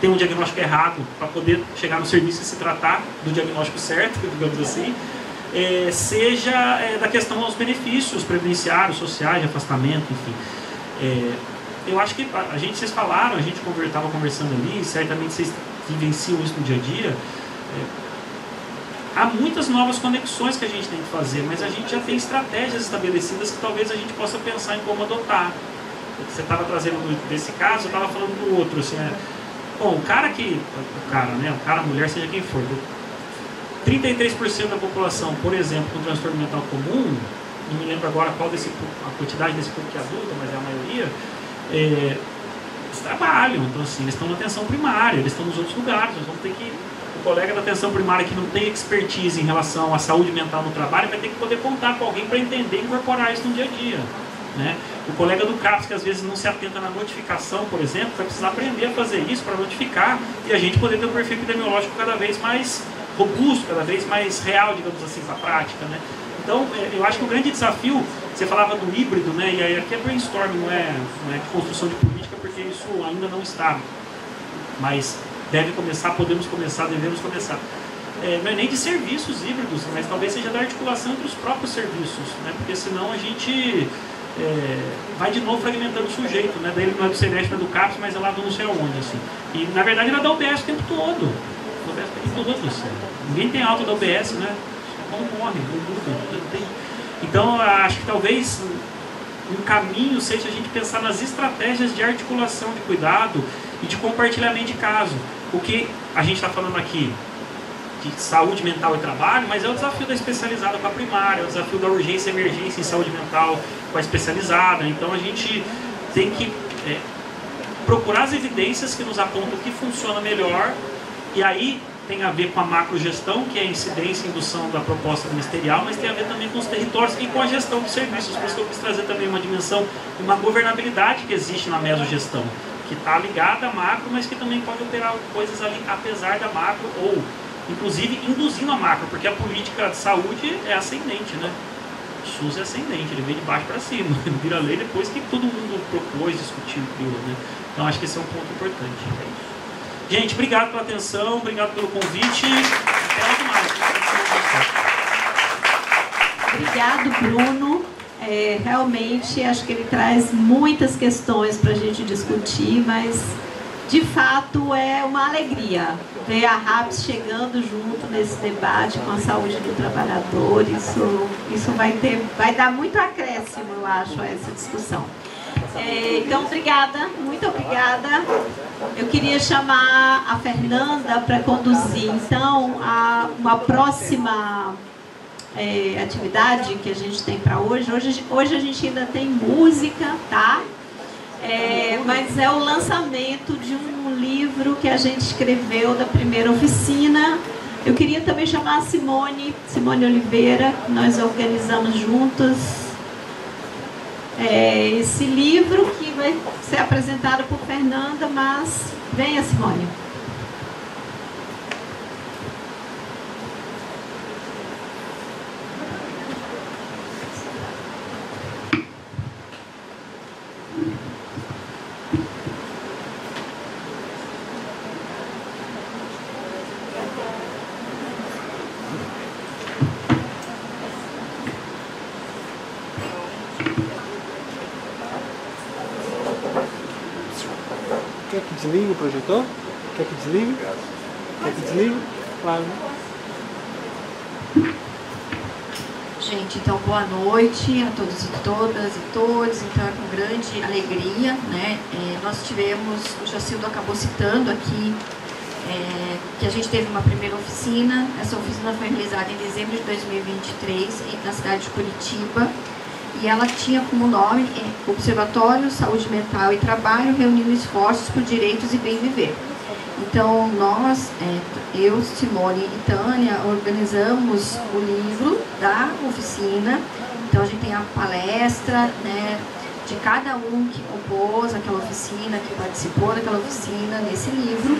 tem um diagnóstico errado para poder chegar no serviço e se tratar do diagnóstico certo, digamos assim, seja da questão aos benefícios previdenciários, sociais, de afastamento, enfim. Eu acho que vocês falaram, a gente estava conversando ali, certamente vocês vivenciam isso no dia a dia. Há muitas novas conexões que a gente tem que fazer, mas a gente já tem estratégias estabelecidas que talvez a gente possa pensar em como adotar. Você estava trazendo desse caso, eu estava falando do outro, assim, bom, a mulher, seja quem for, 33% da população, por exemplo, com transtorno mental comum, não me lembro agora a quantidade desse público que é adulta, mas é a maioria, eles trabalham, então assim, eles estão na atenção primária, eles estão nos outros lugares, nós vamos ter que... O colega da atenção primária que não tem expertise em relação à saúde mental no trabalho vai ter que poder contar com alguém para entender e incorporar isso no dia a dia, né? O colega do CAPS, que às vezes não se atenta na notificação, por exemplo, vai precisar aprender a fazer isso para notificar e a gente poder ter um perfil epidemiológico cada vez mais robusto, cada vez mais real, digamos assim, para a prática, né? Então, eu acho que o grande desafio, você falava do híbrido, né? E aí aqui é brainstorming, não é construção de política, porque isso ainda não está, mas deve começar, podemos começar, devemos começar. Não é nem de serviços híbridos, mas talvez seja da articulação entre os próprios serviços, né? Porque senão a gente vai de novo fragmentando o sujeito, né? Daí ele não é do Celeste, não é do CAPS, mas é lá do não sei aonde, assim. E na verdade ele é da UBS o tempo todo. Assim. Ninguém tem alta da UBS, né? Como morre, então acho que talvez um caminho seja a gente pensar nas estratégias de articulação de cuidado e de compartilhamento de caso. O que a gente está falando aqui de saúde mental e trabalho, mas é o desafio da especializada com a primária, é o desafio da urgência e emergência em saúde mental com a especializada. Então a gente tem que procurar as evidências que nos apontam o que funciona melhor, e aí tem a ver com a macrogestão, que é a incidência e indução da proposta ministerial, mas tem a ver também com os territórios e com a gestão dos serviços. Por isso que eu quis trazer também uma dimensão, uma governabilidade que existe na mesogestão, que está ligada à macro, mas que também pode operar coisas ali apesar da macro, ou inclusive induzindo a macro, porque a política de saúde é ascendente, né? O SUS é ascendente, ele vem de baixo para cima, ele vira lei depois que todo mundo propôs, discutiu, criou, né? Então acho que esse é um ponto importante. Gente, obrigado pela atenção, obrigado pelo convite. Até logo mais. Obrigado, Bruno. Realmente, acho que ele traz muitas questões para a gente discutir, mas, de fato, é uma alegria ver a RAPS chegando junto nesse debate com a saúde do trabalhador. Isso vai dar muito acréscimo, eu acho, a essa discussão. Então, obrigada, muito obrigada. Eu queria chamar a Fernanda para conduzir, então, uma próxima atividade que a gente tem para hoje. Hoje a gente ainda tem música, tá? Mas é o lançamento de um livro que a gente escreveu da primeira oficina. Eu queria também chamar a Simone Oliveira, que nós organizamos juntos. Esse livro que vai ser apresentado por Fernanda, mas venha, Simone. desligue o projetor? Quer que desligue? Quer que desligue? Claro, né? Gente, então boa noite a todos e todas e todos. Então é com grande alegria, né? Nós tivemos, o Jacildo acabou citando aqui, que a gente teve uma primeira oficina. Essa oficina foi realizada em dezembro de 2023 na cidade de Curitiba, e ela tinha como nome Observatório Saúde Mental e Trabalho reunindo esforços por direitos e bem viver. Então nós, eu, Simone e Tânia, organizamos o livro da oficina. Então a gente tem a palestra, né, de cada um que compôs aquela oficina, que participou daquela oficina nesse livro.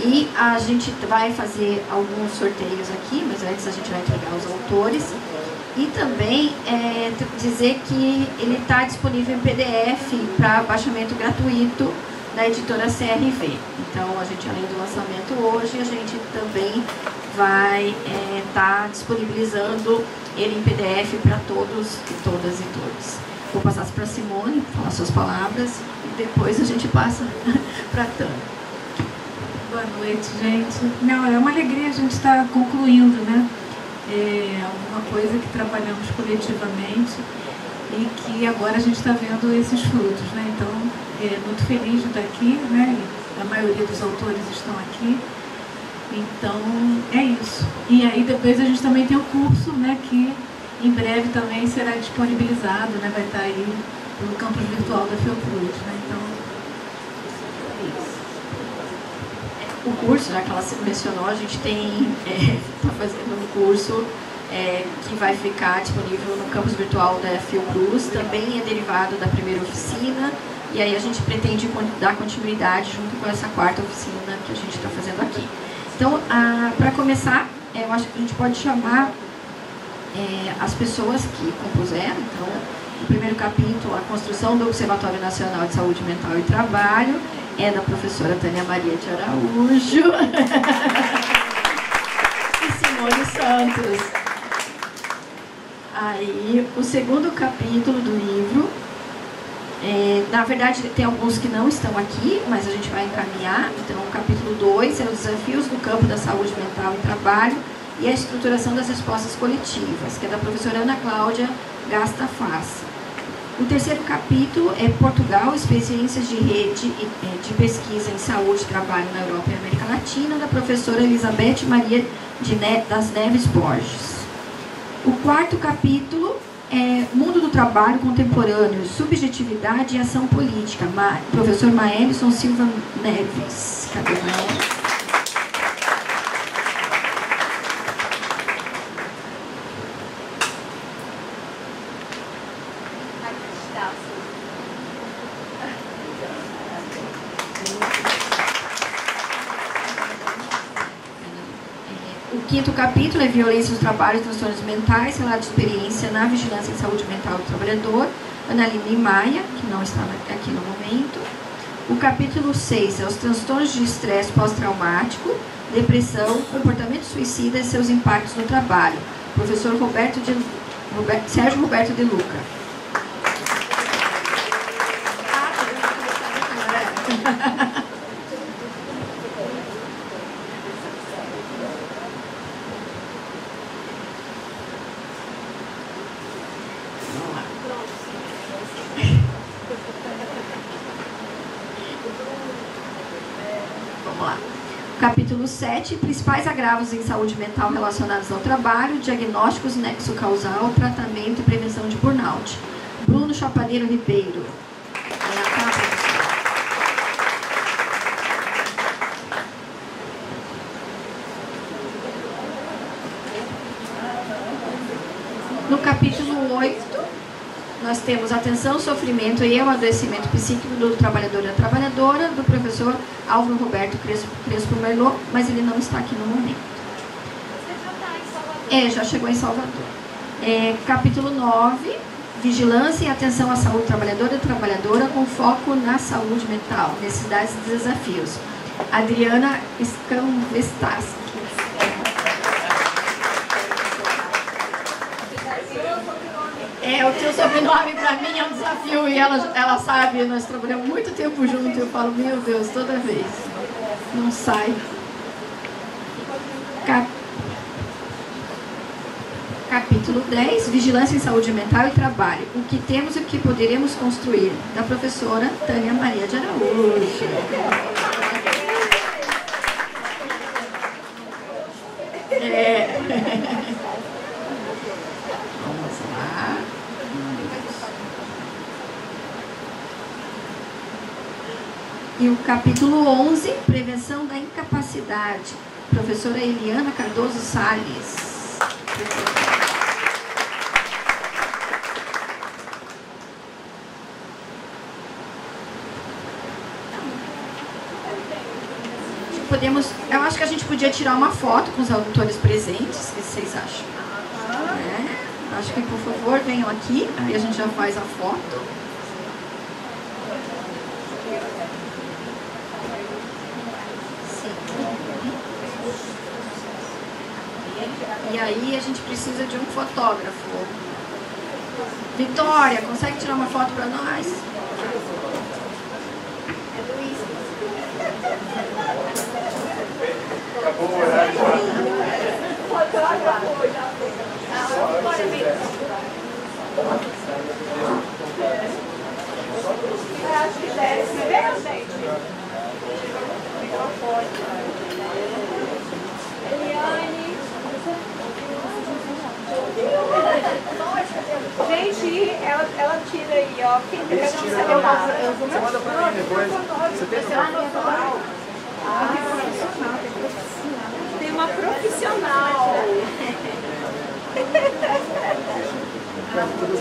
E a gente vai fazer alguns sorteios aqui, mas antes a gente vai entregar os autores. E também dizer que ele está disponível em PDF para baixamento gratuito da editora CRV. Então, a gente, além do lançamento hoje, a gente também vai estar disponibilizando ele em PDF para todos e todas e todos. Vou passar para a Simone, falar suas palavras, e depois a gente passa para a Tânia. Boa noite, gente. Não, é uma alegria a gente estar concluindo, né? Alguma coisa que trabalhamos coletivamente e que agora a gente está vendo esses frutos, né? Então, muito feliz de estar aqui, né? A maioria dos autores estão aqui. Então, é isso. E aí depois a gente também tem o curso, né? Que em breve também será disponibilizado, né? Vai estar aí no campus virtual da Fiocruz, né? Então, é isso. O curso, já que ela mencionou, a gente está fazendo um curso que vai ficar disponível no campus virtual da Fiocruz, também é derivado da primeira oficina, e aí a gente pretende dar continuidade junto com essa quarta oficina que a gente está fazendo aqui. Então, para começar, eu acho que a gente pode chamar as pessoas que compuseram. Então, o primeiro capítulo, a construção do Observatório Nacional de Saúde Mental e Trabalho, é da professora Tânia Maria de Araújo e Simone Santos. Aí, o segundo capítulo do livro, na verdade, tem alguns que não estão aqui, mas a gente vai encaminhar. Então, o capítulo 2 é os desafios no campo da saúde mental e trabalho e a estruturação das respostas coletivas, que é da professora Ana Cláudia Gastafaz. O terceiro capítulo é Portugal, experiências de rede de pesquisa em saúde e trabalho na Europa e América Latina, da professora Elizabeth Maria das Neves Borges. O quarto capítulo é Mundo do Trabalho Contemporâneo, Subjetividade e Ação Política, professor Maelson Silva Neves. Cadê o Maelson? O quinto capítulo é Violência no Trabalho e Transtornos Mentais, relato de experiência na vigilância em saúde mental do trabalhador, Analine Maia, que não está aqui no momento. O capítulo 6 é os transtornos de estresse pós-traumático, depressão, comportamento suicida e seus impactos no trabalho, professor Sérgio Roberto de Luca. Capítulo 7, principais agravos em saúde mental relacionados ao trabalho, diagnósticos, nexo causal, tratamento e prevenção de burnout. Bruno Chapadeiro Ribeiro. No capítulo 8, nós temos atenção, sofrimento e o adoecimento psíquico do trabalhador e da trabalhadora, do professor Álvaro Roberto Crespo Merlot, mas ele não está aqui no momento. Já chegou em Salvador. Capítulo 9, vigilância e atenção à saúde trabalhadora e trabalhadora com foco na saúde mental, necessidades e desafios. Adriana Scanvestaski. O teu sobrenome para mim é um desafio e ela sabe, nós trabalhamos muito tempo junto e eu falo, meu Deus, toda vez. Não sai. Capítulo 10, Vigilância em Saúde Mental e Trabalho. O que temos e o que poderemos construir. Da professora Tânia Maria de Araújo. Vamos lá. E o capítulo 11, Prevenção da Incapacidade. Professora Eliana Cardoso Salles. Eu acho que a gente podia tirar uma foto com os autores presentes, o que vocês acham? Acho que, por favor, venham aqui, aí a gente já faz a foto. E aí a gente precisa de um fotógrafo. Vitória, consegue tirar uma foto para nós? Acabou o horário já. Gente, ela tira aí, ó. Quem quer não sabe você manda pra mim depois. Você tem profissional? Tem uma profissional. Vai ficar todas as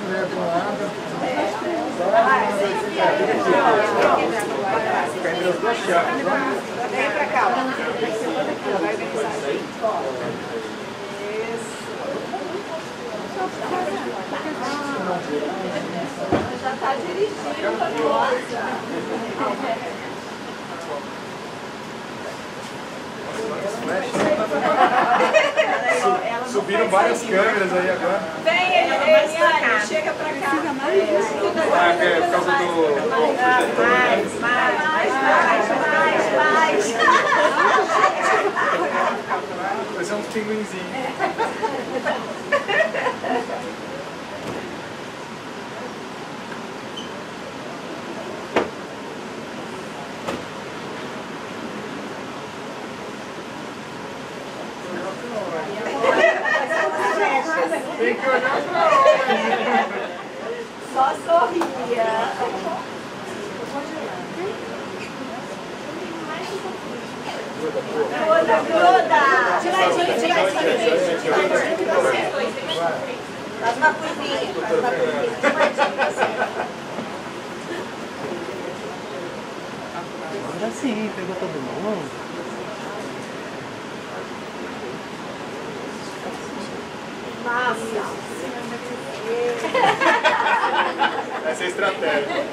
mulheres de um lado. Fica entre as duas chaves. Vem pra cá. Vai organizar aí. Já está dirigindo. Subiram várias câmeras aí agora. Vem, Eliane, chega pra cá. É por causa do... Mais. Vai ser um pinguinzinho. Tem que olhar pra onde? Só sorria. Gruda. Tira a gente. Faz uma curvinha. Agora sim, pegou todo mundo. Massa. Essa é a estratégia.